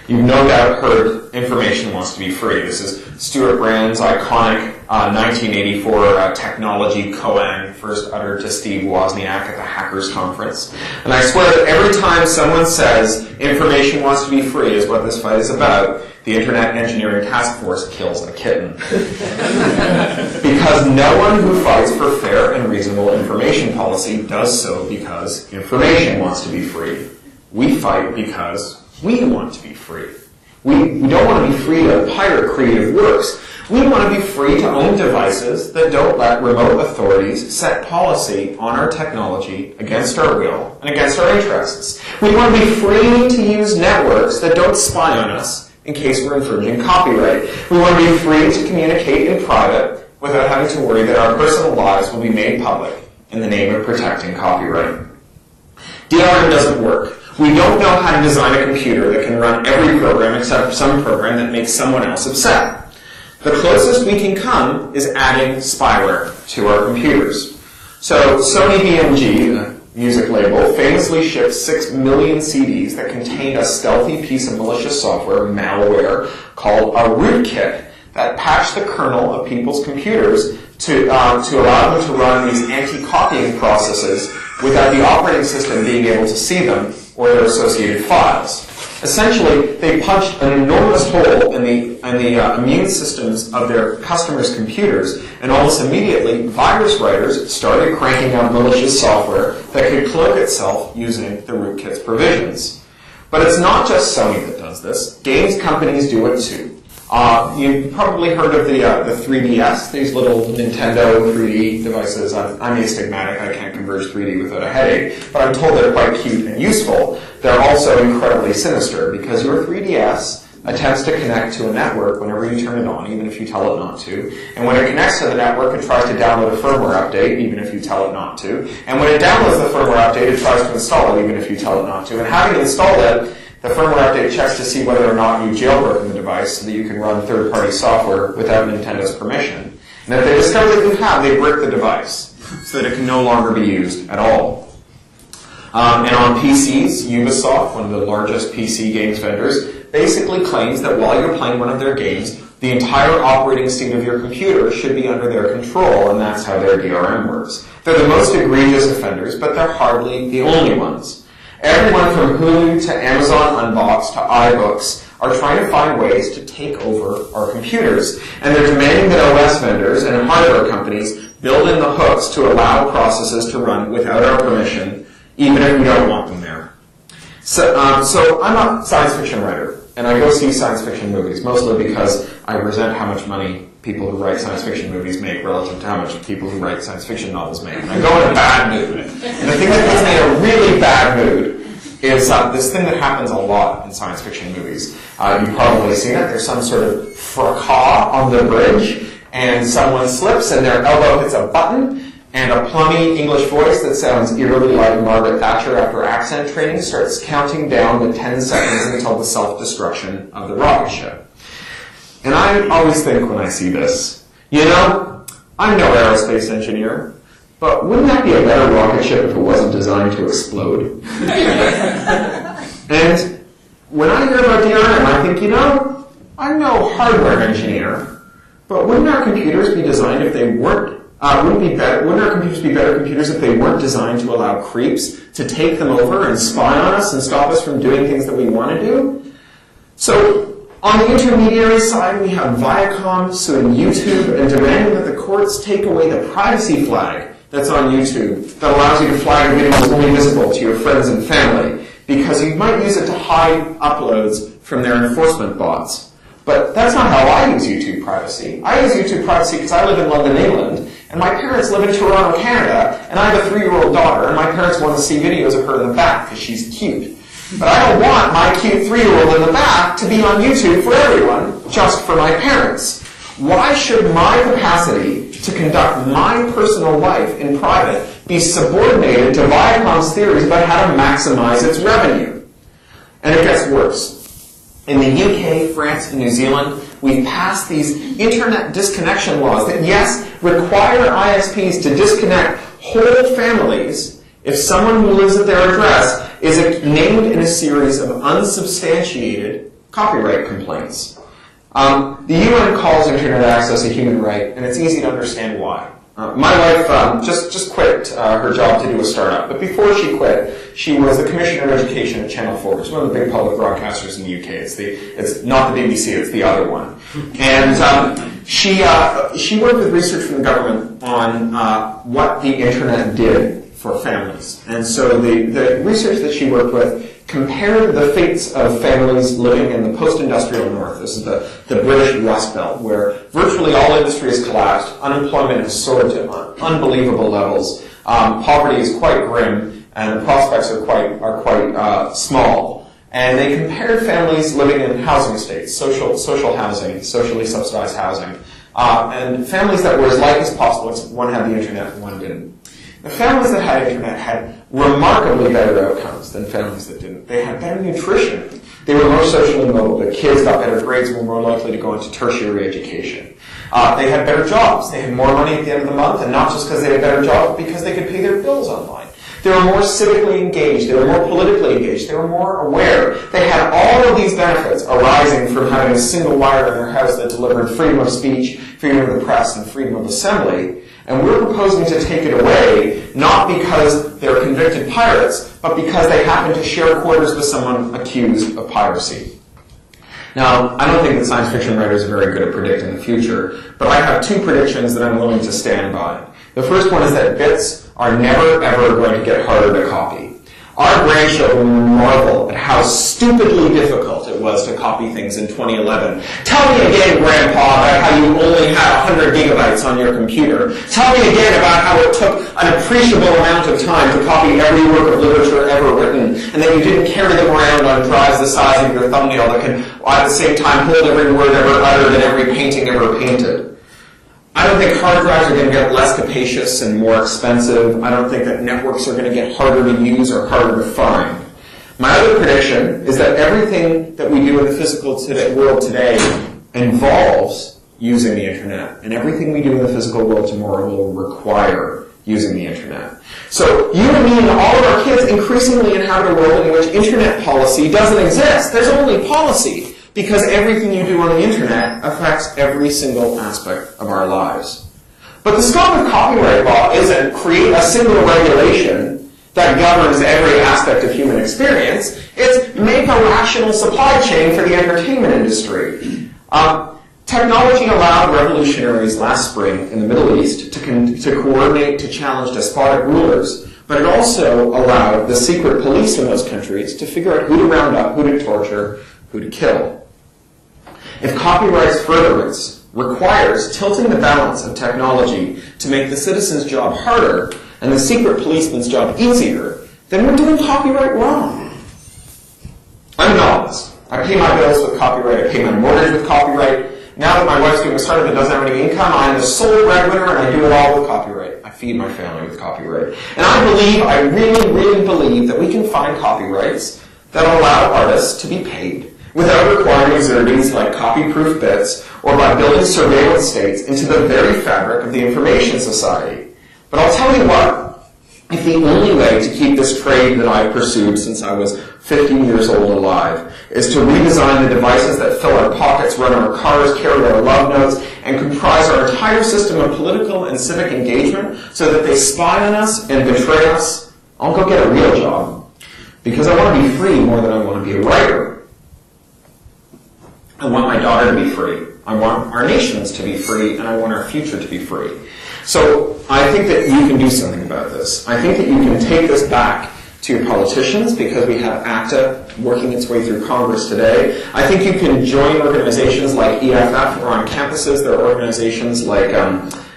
You've no doubt heard information wants to be free. This is Stuart Brand's iconic 1984 technology koan, first uttered to Steve Wozniak at the Hackers Conference. And I swear that every time someone says information wants to be free is what this fight is about, the Internet Engineering Task Force kills a kitten. Because no one who fights for fair and reasonable information policy does so because information wants to be free. We fight because we want to be free. We don't want to be free to pirate creative works. We want to be free to own devices that don't let remote authorities set policy on our technology against our will and against our interests. We want to be free to use networks that don't spy on us in case we're infringing copyright. We want to be free to communicate in private without having to worry that our personal lives will be made public in the name of protecting copyright. DRM doesn't work. We don't know how to design a computer that can run every program except some program that makes someone else upset. The closest we can come is adding spyware to our computers. So Sony BMG, music label famously shipped 6 million CDs that contained a stealthy piece of malicious software, malware, called a rootkit that patched the kernel of people's computers to allow them to run these anti-copying processes without the operating system being able to see them or their associated files. Essentially, they punched an enormous hole in the immune systems of their customers' computers, and almost immediately, virus writers started cranking out malicious software that could cloak itself using the rootkit's provisions. But it's not just Sony that does this. Games companies do it too. You've probably heard of the 3DS, these little Nintendo 3D devices. I'm astigmatic, I can't converge 3D without a headache, but I'm told they're quite cute and useful. They're also incredibly sinister because your 3DS attempts to connect to a network whenever you turn it on, even if you tell it not to. And when it connects to the network, it tries to download a firmware update, even if you tell it not to. And when it downloads the firmware update, it tries to install it, even if you tell it not to. And having installed it, the firmware update checks to see whether or not you jailbroken the device so that you can run third-party software without Nintendo's permission. And if they discover that you have, they brick the device so that it can no longer be used at all. And on PCs, Ubisoft, one of the largest PC games vendors, basically claims that while you're playing one of their games, the entire operating state of your computer should be under their control, and that's how their DRM works. They're the most egregious offenders, but they're hardly the only ones. Everyone from Hulu to Amazon Unbox to iBooks are trying to find ways to take over our computers, and they're demanding that OS vendors and hardware companies build in the hooks to allow processes to run without our permission, even if we don't want them there. So I'm a science fiction writer, and I go see science fiction movies, mostly because I resent how much money people who write science fiction movies make relative to how much people who write science fiction novels make. And I go in a bad mood. And the thing that puts me in a really bad mood is this thing that happens a lot in science fiction movies. You've probably seen it. There's some sort of fracas on the bridge, and someone slips and their elbow hits a button, and a plummy English voice that sounds eerily like Margaret Thatcher after accent training starts counting down the 10 seconds until the self-destruction of the rocket ship. And I always think when I see this, you know, I'm no aerospace engineer, but wouldn't that be a better rocket ship if it wasn't designed to explode? And when I hear about DRM, I think, you know, I'm no hardware engineer, but wouldn't our computers be designed if they weren't? Wouldn't our computers be better computers if they weren't designed to allow creeps to take them over and spy on us and stop us from doing things that we want to do? So, on the intermediary side, we have Viacom suing YouTube and demanding that the courts take away the privacy flag that's on YouTube that allows you to flag a video as only visible to your friends and family because you might use it to hide uploads from their enforcement bots. But that's not how I use YouTube privacy. I use YouTube privacy because I live in London, England, and my parents live in Toronto, Canada, and I have a 3-year-old daughter, and my parents want to see videos of her in the back because she's cute. But I don't want my cute 3-year-old in the back to be on YouTube for everyone, just for my parents. Why should my capacity to conduct my personal life in private be subordinated to Viacom's theories about how to maximize its revenue? And it gets worse. In the UK, France, and New Zealand, we've passed these internet disconnection laws that, yes, require ISPs to disconnect whole families if someone who lives at their address is named in a series of unsubstantiated copyright complaints. The UN calls internet access a human right, and it's easy to understand why. My wife just quit her job to do a startup, but before she quit, she was the Commissioner of Education at Channel 4. It's one of the big public broadcasters in the UK. It's not the BBC, it's the other one. And she worked with research from the government on what the internet did for families. And so the research that she worked with compared the fates of families living in the post-industrial north. This is the British Rust Belt, where virtually all industry has collapsed, unemployment has soared to unbelievable levels, poverty is quite grim, and the prospects are quite small. And they compared families living in housing estates, social housing, socially subsidized housing, and families that were as like as possible, except one had the internet and one didn't. The families that had internet had remarkably better outcomes than families that didn't. They had better nutrition. They were more socially mobile. The kids got better grades and were more likely to go into tertiary education. They had better jobs. They had more money at the end of the month, and not just because they had better jobs, but because they could pay their bills online. They were more civically engaged. They were more politically engaged. They were more aware. They had all of these benefits arising from having a single wire in their house that delivered freedom of speech, freedom of the press, and freedom of assembly. And we're proposing to take it away, not because they're convicted pirates, but because they happen to share quarters with someone accused of piracy. Now, I don't think that science fiction writers are very good at predicting the future, but I have two predictions that I'm willing to stand by. The first one is that bits are never, ever going to get harder to copy. Our grandchildren will marvel at how stupidly difficult it was to copy things in 2011. Tell me again, Grandpa, about how you only had 100 gigabytes on your computer. Tell me again about how it took an appreciable amount of time to copy every work of literature ever written, and that you didn't carry them around on drives the size of your thumbnail that can, at the same time, hold every word ever uttered and every painting ever painted. I don't think hard drives are going to get less capacious and more expensive. I don't think that networks are going to get harder to use or harder to find. My other prediction is that everything that we do in the physical world today involves using the internet, and everything we do in the physical world tomorrow will require using the internet. So you and me and all of our kids increasingly inhabit a world in which internet policy doesn't exist. There's only policy. Because everything you do on the internet affects every single aspect of our lives. But the scope of copyright law isn't create a single regulation that governs every aspect of human experience. It's make a rational supply chain for the entertainment industry. Technology allowed revolutionaries last spring in the Middle East to coordinate to challenge despotic rulers, but it also allowed the secret police in those countries to figure out who to round up, who to torture, who to kill. If copyright's furtherance requires tilting the balance of technology to make the citizen's job harder and the secret policeman's job easier, then we're doing copyright wrong. I'm a novelist. I pay my bills with copyright. I pay my mortgage with copyright. Now that my wife's doing a startup that doesn't have any income, I'm the sole breadwinner and I do it all with copyright. I feed my family with copyright. And I really, really believe that we can find copyrights that allow artists to be paid without requiring absurdities like copy-proof bits or by building surveillance states into the very fabric of the information society. But I'll tell you what, if the only way to keep this trade that I've pursued since I was 15 years old alive is to redesign the devices that fill our pockets, run our cars, carry our love notes, and comprise our entire system of political and civic engagement so that they spy on us and betray us, I'll go get a real job. Because I want to be free more than I want to be a writer. I want my daughter to be free. I want our nations to be free, and I want our future to be free. So I think that you can do something about this. I think that you can take this back to your politicians because we have ACTA working its way through Congress today. I think you can join organizations like EFF or on campuses. There are organizations like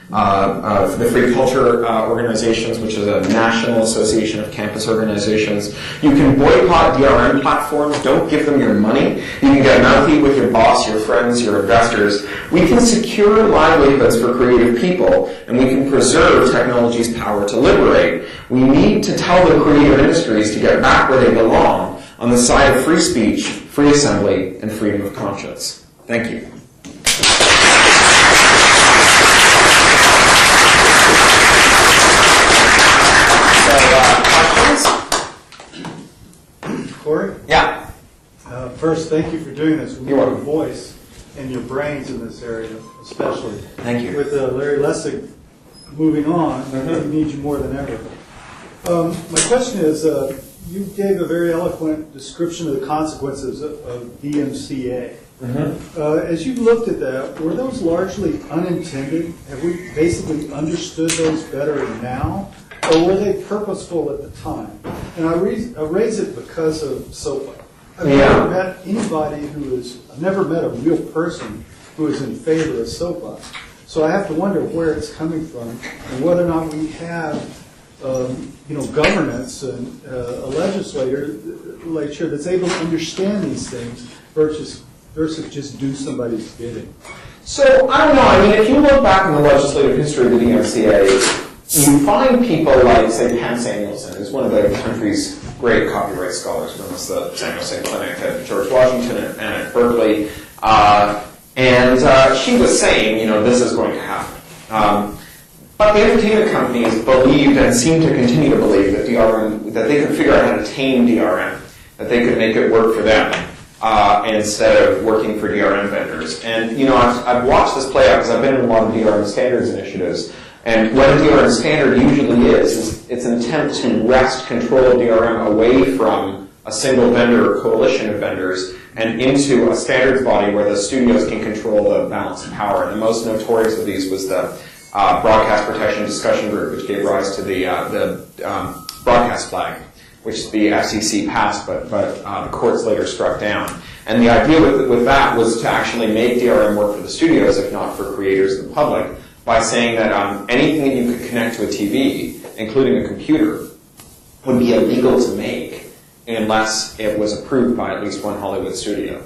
the Free Culture Organizations, which is a national association of campus organizations. You can boycott DRM platforms. Don't give them your money. You can get mouthy with your boss, your friends, your investors. We can secure livelihoods for creative people, and we can preserve technology's power to liberate. We need to tell the creative industries to get back where they belong, on the side of free speech, free assembly, and freedom of conscience. Thank you. Cory? Yeah. First, thank you for doing this. We You're need your welcome. voice and your brains in this area, especially. Thank you. With Larry Lessig moving on, we need you more than ever. My question is, you gave a very eloquent description of the consequences of DMCA. As you looked at that, were those largely unintended? Have we basically understood those better now? Or were they purposeful at the time? And I raise it because of SOPA. I've never met anybody I've never met a real person who is in favor of SOPA. So I have to wonder where it's coming from and whether or not we have, governance and a legislature that's able to understand these things versus just do somebody's bidding. So, I don't know. I mean, if you look back in the legislative history of the DMCA, you find people like, say, Pam Samuelson, who's one of the country's great copyright scholars, runs the Samuelson Clinic at George Washington and at Berkeley. And she was saying, this is going to happen. But the entertainment companies believed and seem to continue to believe that DRM, that they could figure out how to tame DRM, that they could make it work for them instead of working for DRM vendors. And I've watched this play out because I've been in a lot of DRM standards initiatives. And what a DRM standard usually is it's an attempt to wrest control of DRM away from a single vendor or coalition of vendors and into a standards body where the studios can control the balance of power. And the most notorious of these was the Broadcast Protection Discussion Group, which gave rise to the broadcast flag, which the FCC passed, but the courts later struck down. And the idea with that was to actually make DRM work for the studios, if not for creators and the public, by saying that anything that you could connect to a TV, including a computer, would be illegal to make unless it was approved by at least one Hollywood studio.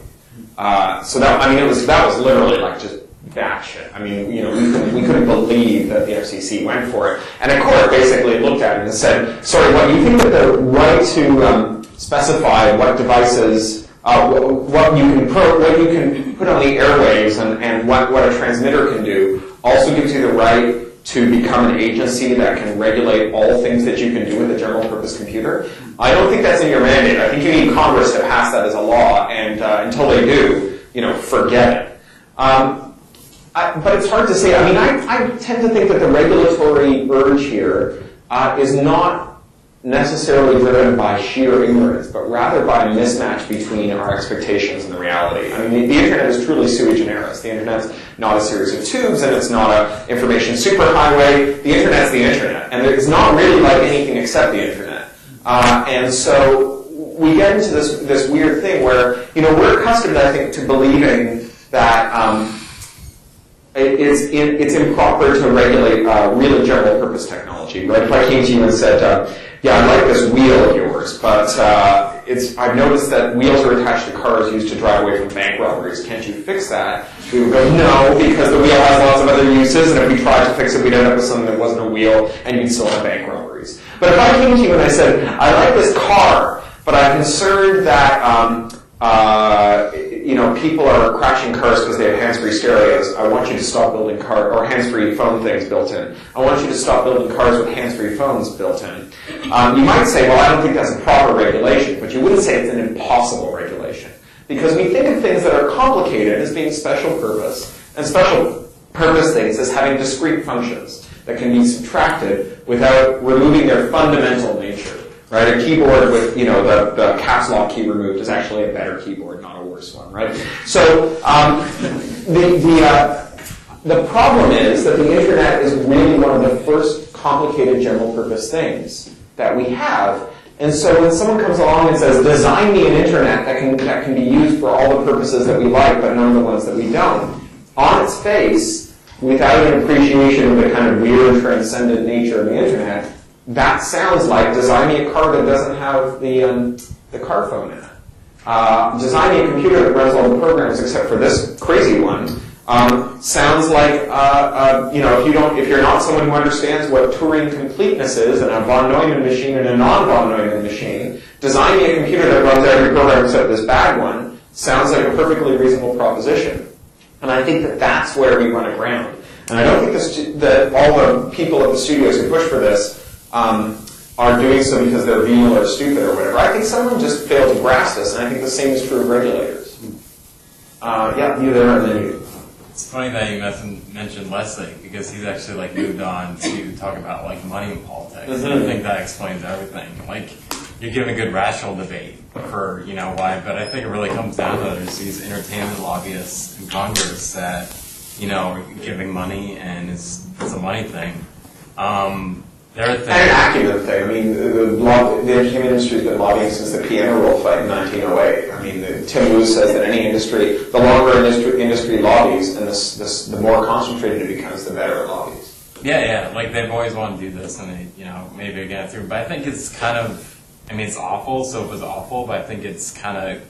So that was literally like just batshit. I mean, we couldn't believe that the FCC went for it. And a court basically looked at it and said, sorry, what, you think that the right to specify what devices, what you can put on the airwaves and what a transmitter can do also gives you the right to become an agency that can regulate all things that you can do with a general purpose computer? I don't think that's in your mandate. I think you need Congress to pass that as a law, and until they do, forget it. But it's hard to say. I mean, I tend to think that the regulatory urge here is not necessarily driven by sheer ignorance, but rather by a mismatch between our expectations and the reality. I mean, the internet is truly sui generis. The internet's not a series of tubes, and it's not an information superhighway. The internet's the internet, and it's not really like anything except the internet. And so we get into this weird thing where, we're accustomed, I think, to believing that it's improper to regulate really general purpose technology. Right? If I came to you and said, yeah, I like this wheel of yours, but I've noticed that wheels are attached to cars used to drive away from bank robberies. Can't you fix that? We would go, no, because the wheel has lots of other uses, and if we tried to fix it, we'd end up with something that wasn't a wheel, and you'd still have bank robberies. But if I came to you and I said, I like this car, but I'm concerned that people are crashing cars because they have hands-free stereos. I want you to stop building or hands-free phone things built in. I want you to stop building cars with hands-free phones built in. You might say, well, I don't think that's a proper regulation, but you wouldn't say it's an impossible regulation. Because we think of things that are complicated as being special purpose, and special purpose things as having discrete functions that can be subtracted without removing their fundamental nature. Right? A keyboard with, the caps lock key removed is actually a better keyboard, not a worse one, right? So, the problem is that the internet is really one of the first complicated general purpose things that we have. And so when someone comes along and says, design me an internet that can be used for all the purposes that we like, but none of the ones that we don't, on its face, without an appreciation of the kind of weird, transcendent nature of the internet, that sounds like design me a car that doesn't have the car phone in it. Design me a computer that runs all the programs except for this crazy one. Sounds like if you're not someone who understands what Turing completeness is and a von Neumann machine and a non-von Neumann machine, design me a computer that runs every program except this bad one. Sounds like a perfectly reasonable proposition. And I think that that's where we run aground. And I don't think that all the people at the studios who push for this are doing so because they're venal or stupid or whatever. I think some of them just fail to grasp this, and I think the same is true of regulators. You there and then you. It's funny that you mentioned Leslie, because he's actually moved on to talk about money in politics. Mm-hmm. And I think that explains everything. You're giving a good rational debate for why, but I think it really comes down to there's these entertainment lobbyists in Congress that are giving money, and it's a money thing. And an acumen thing. I mean, the entertainment industry has been lobbying since the piano roll fight in 1908. I mean, Tim Wu says that any industry, the longer industry lobbies, and the more concentrated it becomes, the better it lobbies. Yeah. They've always wanted to do this, and they, maybe get it through. But I think it's kind of, it's awful. So it was awful, but I think it's kind of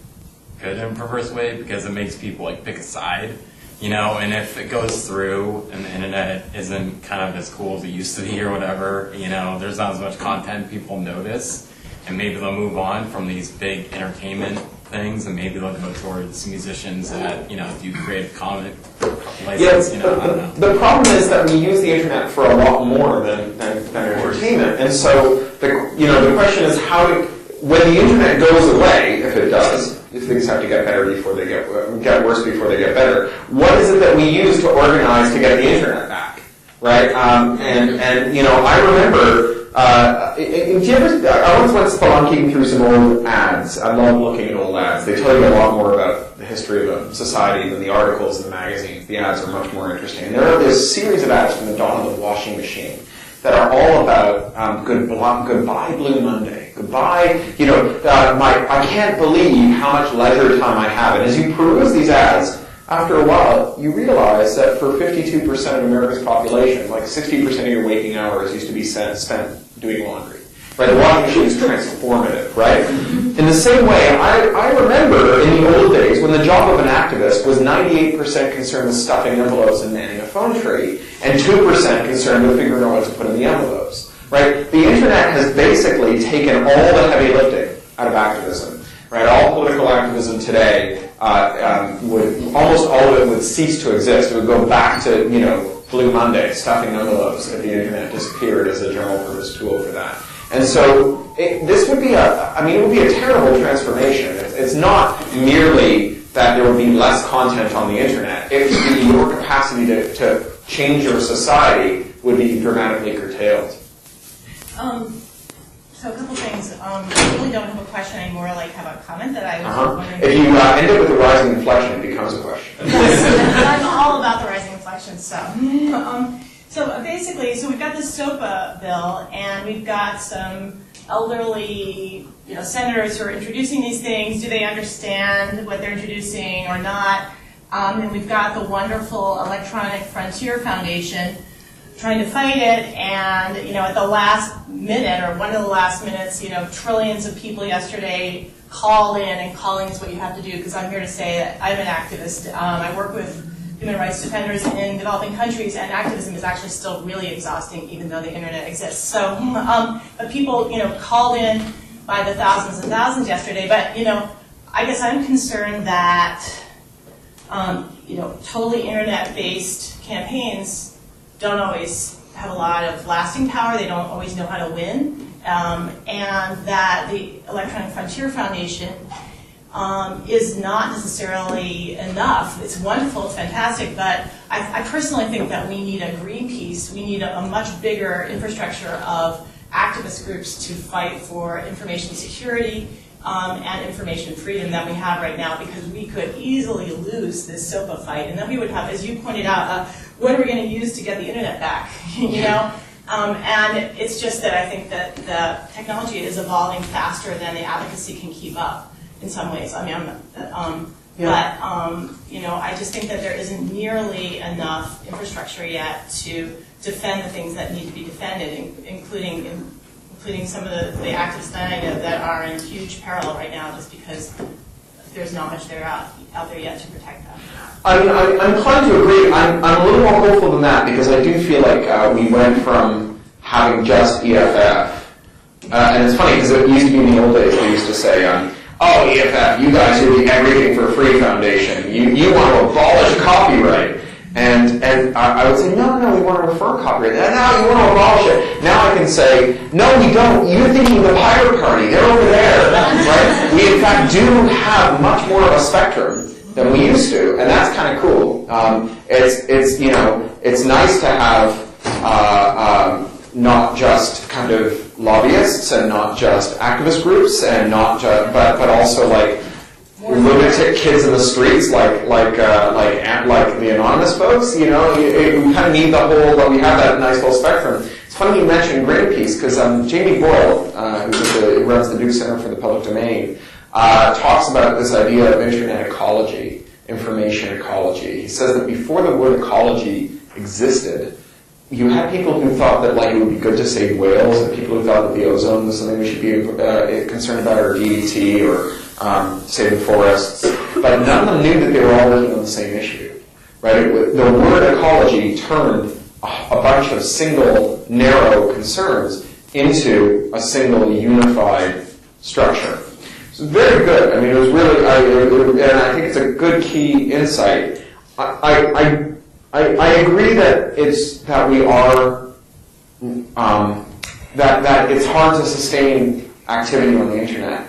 good in a perverse way because it makes people pick a side. And if it goes through and the internet isn't kind of as cool as it used to be or whatever, there's not as much content people notice, and maybe they'll move on from these big entertainment things, and maybe they'll go towards musicians that do creative comic license. I don't know. The problem is that we use the internet for a lot more than entertainment, and so the question is when the internet goes away, if it does, if things have to get better before they get worse before they get better, what is it that we use to organize to get the internet back, right? I remember. I once went spelunking through some old ads. I love looking at old ads. They tell you a lot more about the history of a society than the articles in the magazines. The ads are much more interesting. And there's a series of ads from the dawn of the washing machine that are all about goodbye Blue Monday. Goodbye, I can't believe how much leisure time I have. And as you peruse these ads, after a while, you realize that for 52% of America's population, like 60% of your waking hours used to be spent doing laundry. Right? The washing machine is transformative, right? In the same way, I remember in the old days when the job of an activist was 98% concerned with stuffing envelopes and manning a phone tree, and 2% concerned with figuring out what to put in the envelopes. Right? The internet has basically taken all the heavy lifting out of activism. Right? All political activism today almost all of it would cease to exist. It would go back to Blue Monday, stuffing envelopes, if the internet disappeared as a general purpose tool for that. And so this would be it would be a terrible transformation. It's not merely that there would be less content on the internet. It would be your capacity to change your society would be dramatically curtailed. So a couple things. I really don't have a question anymore, like have a comment that I was wondering. If you end up with a rising inflection, it becomes a question. Yes, I'm all about the rising inflection, so basically, we've got this SOPA bill, and we've got some elderly, senators who are introducing these things. Do they understand what they're introducing or not? And we've got the wonderful Electronic Frontier Foundation trying to fight it, and at the last minute, or one of the last minutes, trillions of people yesterday called in, and calling is what you have to do, because I'm here to say that I'm an activist. I work with human rights defenders in developing countries, and activism is actually still really exhausting, even though the internet exists. So, but people, called in by the thousands and thousands yesterday. But I guess I'm concerned that totally internet-based campaigns don't always have a lot of lasting power. They don't always know how to win, and that the Electronic Frontier Foundation is not necessarily enough. It's wonderful, it's fantastic, but I personally think that we need a Greenpeace. We need a much bigger infrastructure of activist groups to fight for information security and information freedom that we have right now, because we could easily lose this SOPA fight, and then we would have, as you pointed out, what are we going to use to get the internet back? And it's just that I think that the technology is evolving faster than the advocacy can keep up in some ways. I just think that there isn't nearly enough infrastructure yet to defend the things that need to be defended, including some of the activists that I know that are in huge peril right now, just because there's not much there out there yet to protect them. I'm inclined to agree. I'm a little more hopeful than that, because I do feel like we went from having just EFF, and it's funny because it used to be in the old days, they used to say, oh, EFF, you guys are the Everything for Free Foundation. You want to abolish copyright. And I would say, no, we want to refer copyright. No, you want to abolish it. Now I can say, no, we don't. You're thinking of the Pirate Party. They're over there, right? We, in fact, do have much more of a spectrum than we used to, and that's kind of cool. It's nice to have not just kind of lobbyists and not just activist groups and not just, but also like lunatic kids in the streets, like the anonymous folks. We kind of need the whole, but we have that nice whole spectrum. It's funny you mentioned Greenpeace, because Jamie Boyle, who runs the Duke Center for the Public Domain, talks about this idea of internet ecology, information ecology. He says that before the word ecology existed, you had people who thought that it would be good to save whales, and people who thought that the ozone was something we should be concerned about, or DDT, or saving forests. But none of them knew that they were all working on the same issue. Right? The word ecology turned a bunch of single, narrow concerns into a single, unified structure. very good. I mean, it was really, and I think it's a good key insight. I agree that that we are that it's hard to sustain activity on the internet.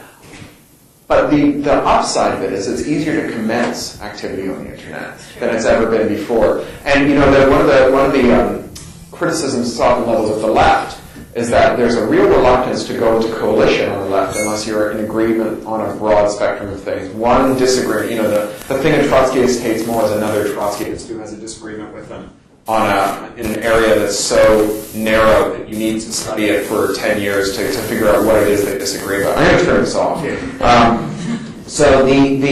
But the upside of it is it's easier to commence activity on the internet than it's ever been before. And one of the criticisms often levels of the left is that there's a real reluctance to go into coalition on the left unless you're in agreement on a broad spectrum of things. One disagreement, the thing a Trotskyist hates more is another Trotskyist who has a disagreement with them in an area that's so narrow that you need to study it for 10 years to figure out what it is they disagree about. I'm going to turn this off. So and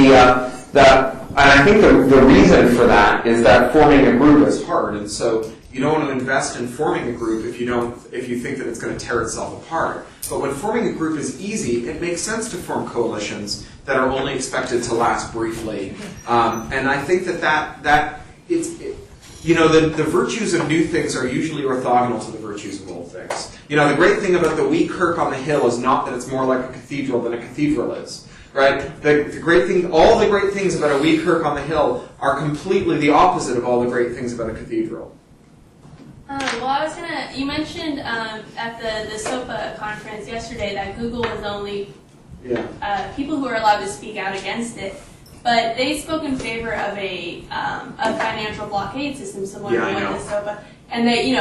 I think the reason for that is that forming a group is hard, and so you don't want to invest in forming a group if you think that it's going to tear itself apart. But when forming a group is easy, it makes sense to form coalitions that are only expected to last briefly. And I think that the virtues of new things are usually orthogonal to the virtues of old things. The great thing about the wee kirk on the hill is not that it's more like a cathedral than a cathedral is. Right? The great thing, all the great things about a wee kirk on the hill are completely the opposite of all the great things about a cathedral. You mentioned at the SOPA conference yesterday that Google was the only people who are allowed to speak out against it, but they spoke in favor of a financial blockade system similar to the SOPA, and they,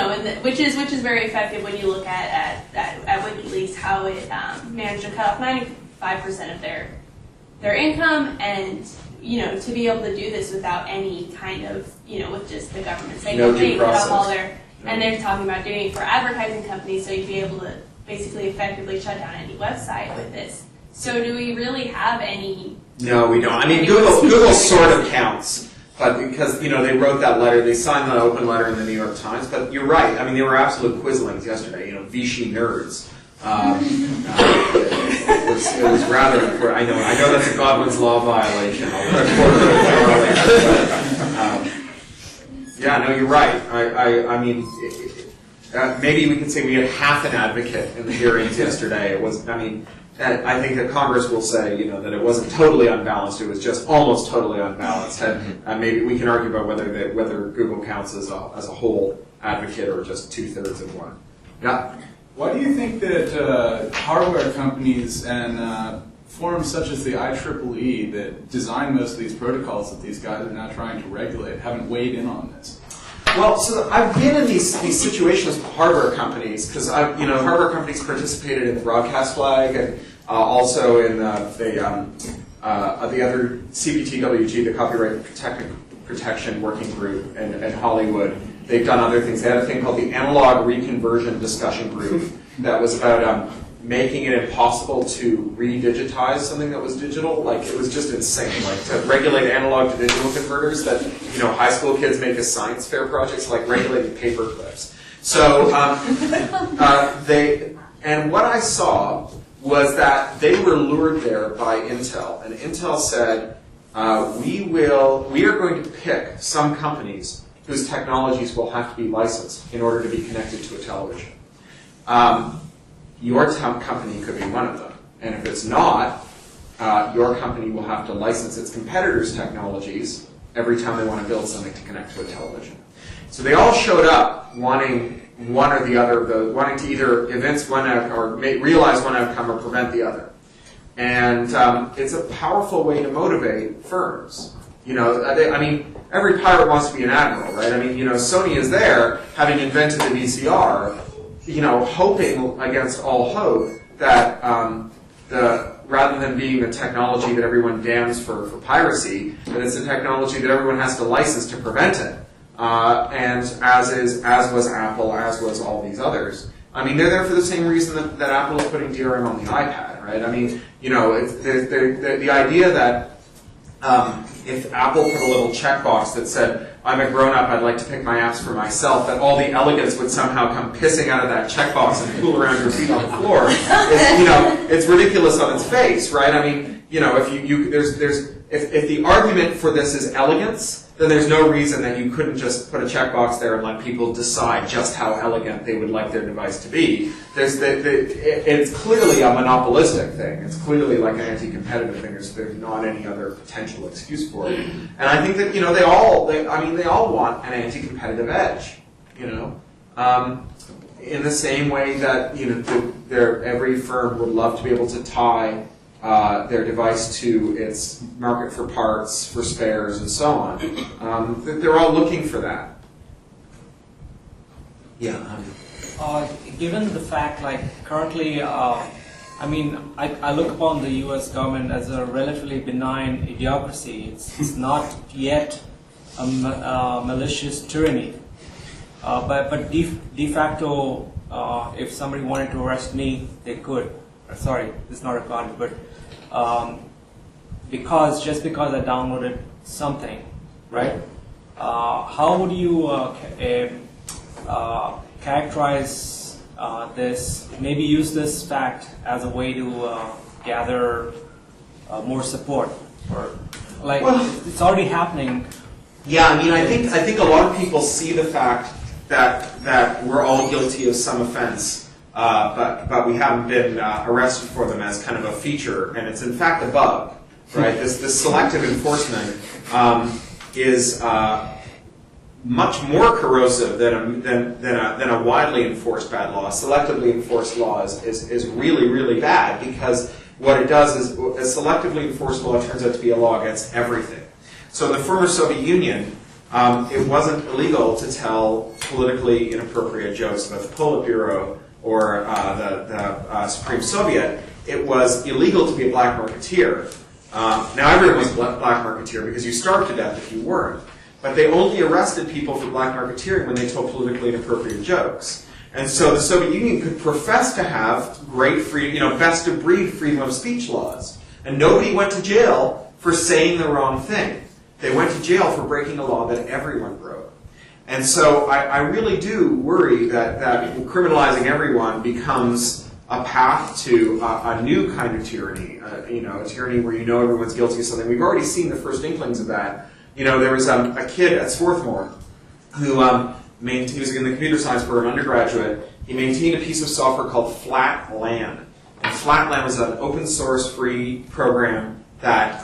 which is very effective when you look at WikiLeaks, how it managed to cut off 95% of their income, and to be able to do this without any kind of with just the government saying okay, cut off all their. And they're talking about doing it for advertising companies, so you'd be able to basically effectively shut down any website with this. So do we really have any? No, we don't. I mean, Google sort of counts, but because they wrote that letter, they signed the open letter in the New York Times. But you're right. I mean, they were absolute quislings yesterday. Vichy nerds. It was rather. I know that's a Godwin's law violation. Yeah, no, you're right. I mean, maybe we could say we had half an advocate in the hearings yesterday. It was. I mean, I think that Congress will say, that it wasn't totally unbalanced. It was just almost totally unbalanced. And maybe we can argue about whether Google counts as a whole advocate or just 2/3 of one. Yeah. Why do you think that hardware companies and forums such as the IEEE that design most of these protocols that these guys are now trying to regulate haven't weighed in on this? Well, so I've been in these situations with hardware companies because hardware companies participated in the broadcast flag and also in the other CPTWG, the Copyright Protection Working Group in Hollywood. They've done other things. They had a thing called the Analog Reconversion Discussion Group that was about making it impossible to re-digitize something that was digital. Like, it was just insane. Like, to regulate analog to digital converters that, high school kids make as science fair projects, like regulating paper clips. So, and what I saw was that they were lured there by Intel. And Intel said, we are going to pick some companies whose technologies will have to be licensed in order to be connected to a television. Your company could be one of them. And if it's not, your company will have to license its competitors' technologies every time they want to build something to connect to a television. So they all showed up wanting one or the other, wanting to either evince one or realize one outcome or prevent the other. And it's a powerful way to motivate firms. Every pirate wants to be an admiral, right? Sony is there, having invented the VCR, hoping against all hope that rather than being the technology that everyone damns for piracy, that it's a technology that everyone has to license to prevent it. And as was Apple, as was all these others. They're there for the same reason that Apple is putting DRM on the iPad, right? The idea that if Apple put a little checkbox that said, I'm a grown-up, I'd like to pick my apps for myself, that all the elegance would somehow come pissing out of that checkbox and pool around your feet on the floor. It's ridiculous on its face, right? If the argument for this is elegance, then there's no reason that you couldn't just put a checkbox there and let people decide just how elegant they would like their device to be. It's clearly a monopolistic thing. It's clearly like an anti-competitive thing. There's not any other potential excuse for it. And I think that they all want an anti-competitive edge. In the same way that every firm would love to be able to tie their device to its market for parts, for spares, and so on. They're all looking for that. Yeah. Given the fact, like currently, I look upon the U.S. government as a relatively benign idiocracy. It's not yet a malicious tyranny. But de facto, if somebody wanted to arrest me, they could. Sorry, this is not recorded, but just because I downloaded something, right? How would you characterize this? Maybe use this fact as a way to gather more support, or it's already happening. Yeah, I think a lot of people see the fact that we're all guilty of some offense. But we haven't been arrested for them as kind of a feature, and it's in fact a bug, right? This selective enforcement is much more corrosive than a widely enforced bad law. Selectively enforced law is really, really bad, because what it does is a selectively enforced law turns out to be a law against everything. So in the former Soviet Union, it wasn't illegal to tell politically inappropriate jokes about the Politburo or the Supreme Soviet. It was illegal to be a black marketeer. Now everyone was a black marketeer because you starved to death if you weren't. But they only arrested people for black marketeering when they told politically inappropriate jokes. And so the Soviet Union could profess to have great freedom, best of breed freedom of speech laws. And nobody went to jail for saying the wrong thing. They went to jail for breaking a law that everyone broke. And so I really do worry that criminalizing everyone becomes a path to a new kind of tyranny, a tyranny where everyone's guilty of something. We've already seen the first inklings of that. There was a kid at Swarthmore who he was in the computer science program, undergraduate. He maintained a piece of software called Flatlan. And Flatlan was an open source free program that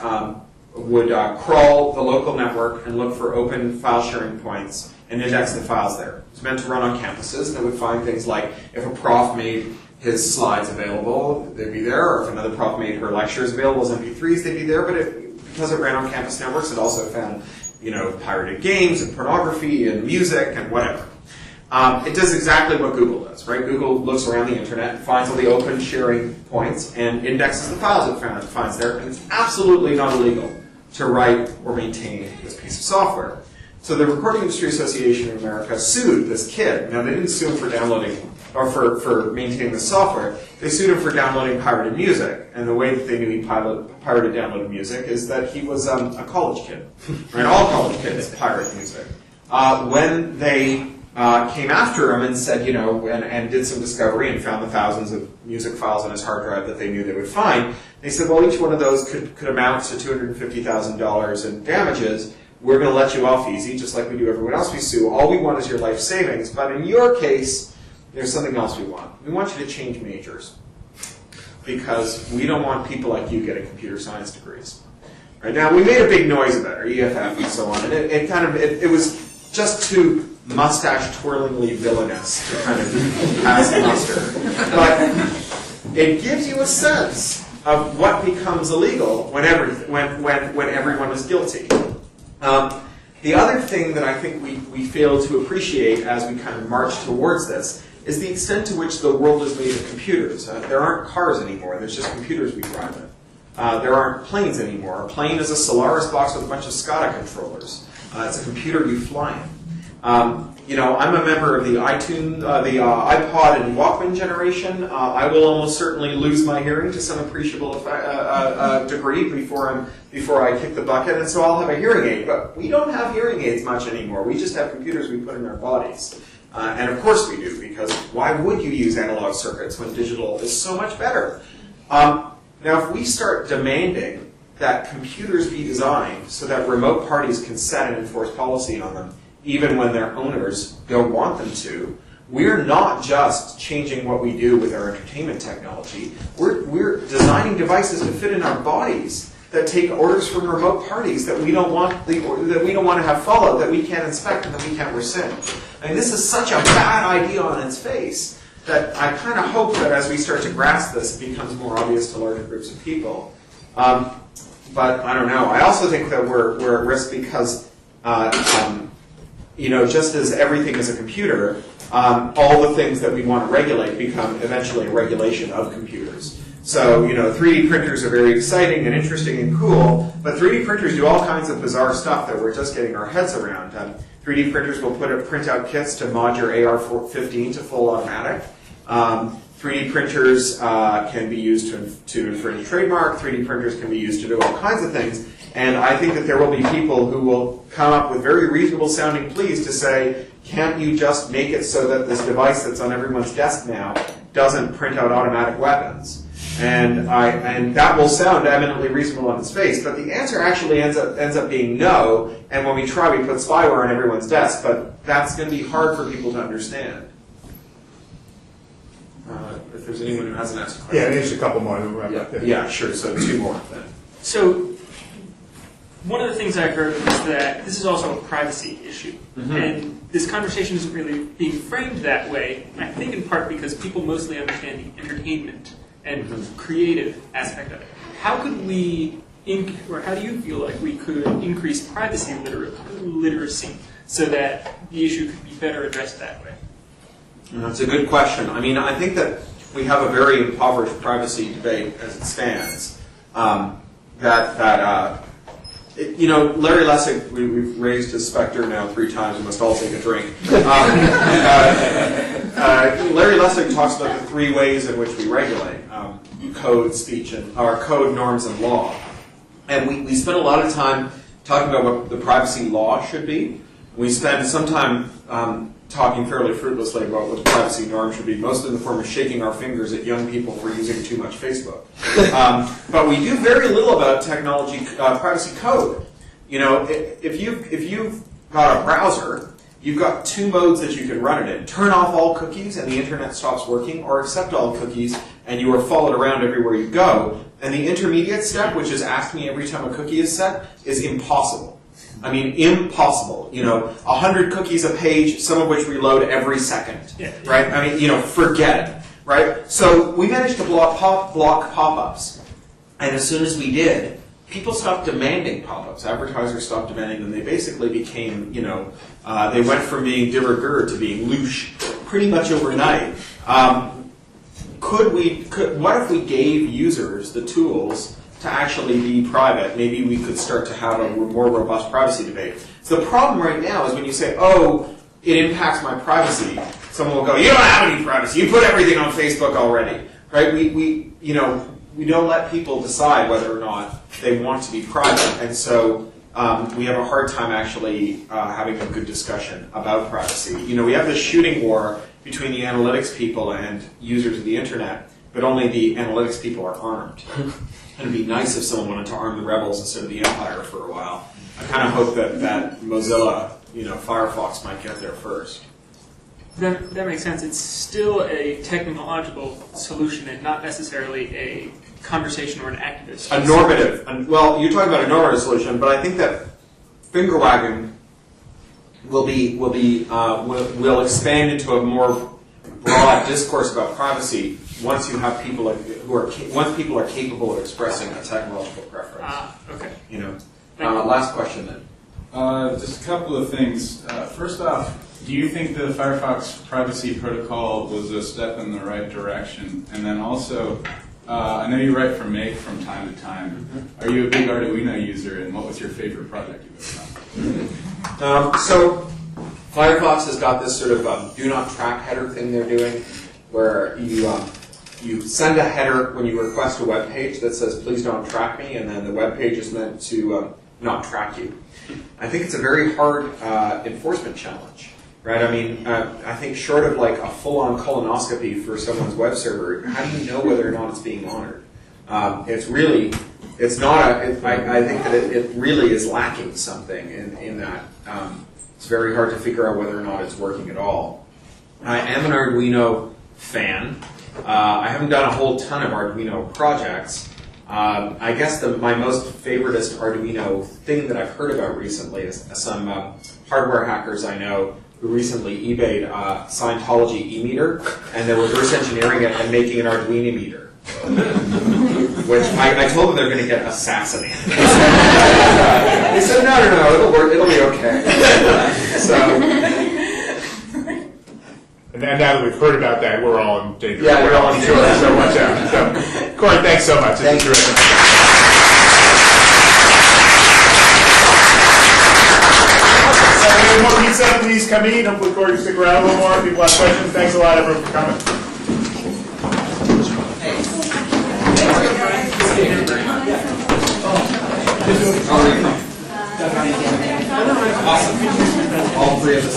would crawl the local network and look for open file sharing points and index the files there. It's meant to run on campuses, and it would find things like if a prof made his slides available, they'd be there, or if another prof made her lectures available as MP3s, they'd be there. But because it ran on campus networks, it also found pirated games and pornography and music and whatever. It does exactly what Google does, right? Google looks around the internet, finds all the open sharing points, and indexes the files it finds there, and it's absolutely not illegal to write or maintain this piece of software. So the Recording Industry Association in America sued this kid. Now, they didn't sue him for downloading or for maintaining the software. They sued him for downloading pirated music. And the way that they knew he pirated downloaded music is that he was a college kid. Right? All college kids pirate music. When they came after him and said, and did some discovery and found the thousands of music files on his hard drive that they knew they would find, they said, well, each one of those could amount to $250,000 in damages. We're going to let you off easy, just like we do everyone else we sue. All we want is your life savings. But in your case, there's something else we want. We want you to change majors, because we don't want people like you getting computer science degrees. Right now, we made a big noise about it, EFF and so on, and it was just too mustache-twirlingly villainous to kind of pass muster. But it gives you a sense of what becomes illegal when everyone is guilty. The other thing that I think we fail to appreciate as we kind of march towards this is the extent to which the world is made of computers. There aren't cars anymore. There's just computers we drive in. There aren't planes anymore. A plane is a Solaris box with a bunch of SCADA controllers. It's a computer you fly in. I'm a member of the iPod and Walkman generation. I will almost certainly lose my hearing to some appreciable degree before I kick the bucket, and so I'll have a hearing aid. But we don't have hearing aids much anymore. We just have computers we put in our bodies. And of course we do, because why would you use analog circuits when digital is so much better? Now, if we start demanding that computers be designed so that remote parties can set and enforce policy on them, even when their owners don't want them to, we're not just changing what we do with our entertainment technology. We're designing devices to fit in our bodies that take orders from remote parties that we don't want to have followed, that we can't inspect, and that we can't rescind. I mean, this is such a bad idea on its face that I kind of hope that as we start to grasp this, it becomes more obvious to larger groups of people. But I don't know. I also think that we're at risk because, just as everything is a computer, all the things that we want to regulate become eventually a regulation of computers. So, 3D printers are very exciting and interesting and cool, but 3D printers do all kinds of bizarre stuff that we're just getting our heads around. 3D printers will print out kits to mod your AR-15 to full automatic. 3D printers can be used to infringe trademark. 3D printers can be used to do all kinds of things. And I think that there will be people who will come up with very reasonable sounding pleas to say, can't you just make it so that this device that's on everyone's desk now doesn't print out automatic weapons? And that will sound eminently reasonable on its face, but the answer actually ends up being no. And when we try, we put spyware on everyone's desk, but that's going to be hard for people to understand. If there's anyone who hasn't asked a question. Yeah, there's a couple more. We'll wrap up there. Yeah, sure. So 2 more then. So one of the things I heard was that this is also a privacy issue. And this conversation isn't really being framed that way, I think in part because people mostly understand the entertainment and creative aspect of it. How could we, or how do you feel like we could increase privacy literacy so that the issue could be better addressed that way? That's a good question. I mean, I think that we have a very impoverished privacy debate as it stands. Larry Lessig, we've raised his specter now 3 times. We must all take a drink. Larry Lessig talks about the 3 ways in which we regulate: code, speech, or code, norms, and law. And we spend a lot of time talking about what the privacy law should be. We spend some time talking fairly fruitlessly about what the privacy norm should be, mostly in the form of shaking our fingers at young people for using too much Facebook. But we do very little about technology privacy code. If you've got a browser, you've got 2 modes that you can run it in: turn off all cookies and the internet stops working, or accept all cookies and you are followed around everywhere you go. And the intermediate step, which is ask me every time a cookie is set, is impossible. I mean, impossible. 100 cookies a page, some of which reload every second, right? I mean, forget it, right? So we managed to block pop-ups, and as soon as we did, people stopped demanding pop-ups. Advertisers stopped demanding them. They basically became, they went from being de rigueur to being louche pretty much overnight. What if we gave users the tools to actually be private? Maybe we could start to have a more robust privacy debate. So the problem right now is when you say, oh, it impacts my privacy, someone will go, you don't have any privacy. You put everything on Facebook already, right? We don't let people decide whether or not they want to be private. And so we have a hard time actually having a good discussion about privacy. We have this shooting war between the analytics people and users of the internet, but only the analytics people are armed. And it'd be nice if someone wanted to arm the rebels instead of the empire for a while. I kind of hope that Mozilla, Firefox might get there first. That makes sense. It's still a technological solution and not necessarily a conversation or an activist. A normative. Well, you're talking about a normative solution, but I think that finger wagging will expand into a more broad discourse about privacy once you have people once people are capable of expressing a technological preference. Okay. Last question then. Just a couple of things. First off, do you think the Firefox privacy protocol was a step in the right direction? And then also, I know you write for Make from time to time. Are you a big Arduino user, and what was your favorite project you worked on? So Firefox has got this sort of do not track header thing they're doing, where you send a header when you request a web page that says please don't track me, and then the web page is meant to not track you. I think it's a very hard enforcement challenge, right? I mean, I think short of like a full-on colonoscopy for someone's web server, how do you know whether or not it's being honored? It's really, it's not I think that it really is lacking something in that. It's very hard to figure out whether or not it's working at all. I am an Arduino fan. I haven't done a whole ton of Arduino projects. I guess my most favoritist Arduino thing that I've heard about recently is some hardware hackers I know who recently eBayed Scientology e-meter, and they're reverse engineering it and making an Arduino meter. Which I told them they're going to get assassinated. They said, no, it'll work, it'll be okay. And now that we've heard about that, we're all in danger. Yeah, we're all in danger. So watch out. So, Cory, thanks so much. This is terrific. So, any more pizza, please come eat. Hopefully, Cory can stick around a little more. If people have questions, thanks a lot, everyone, for coming. Awesome. All three of us.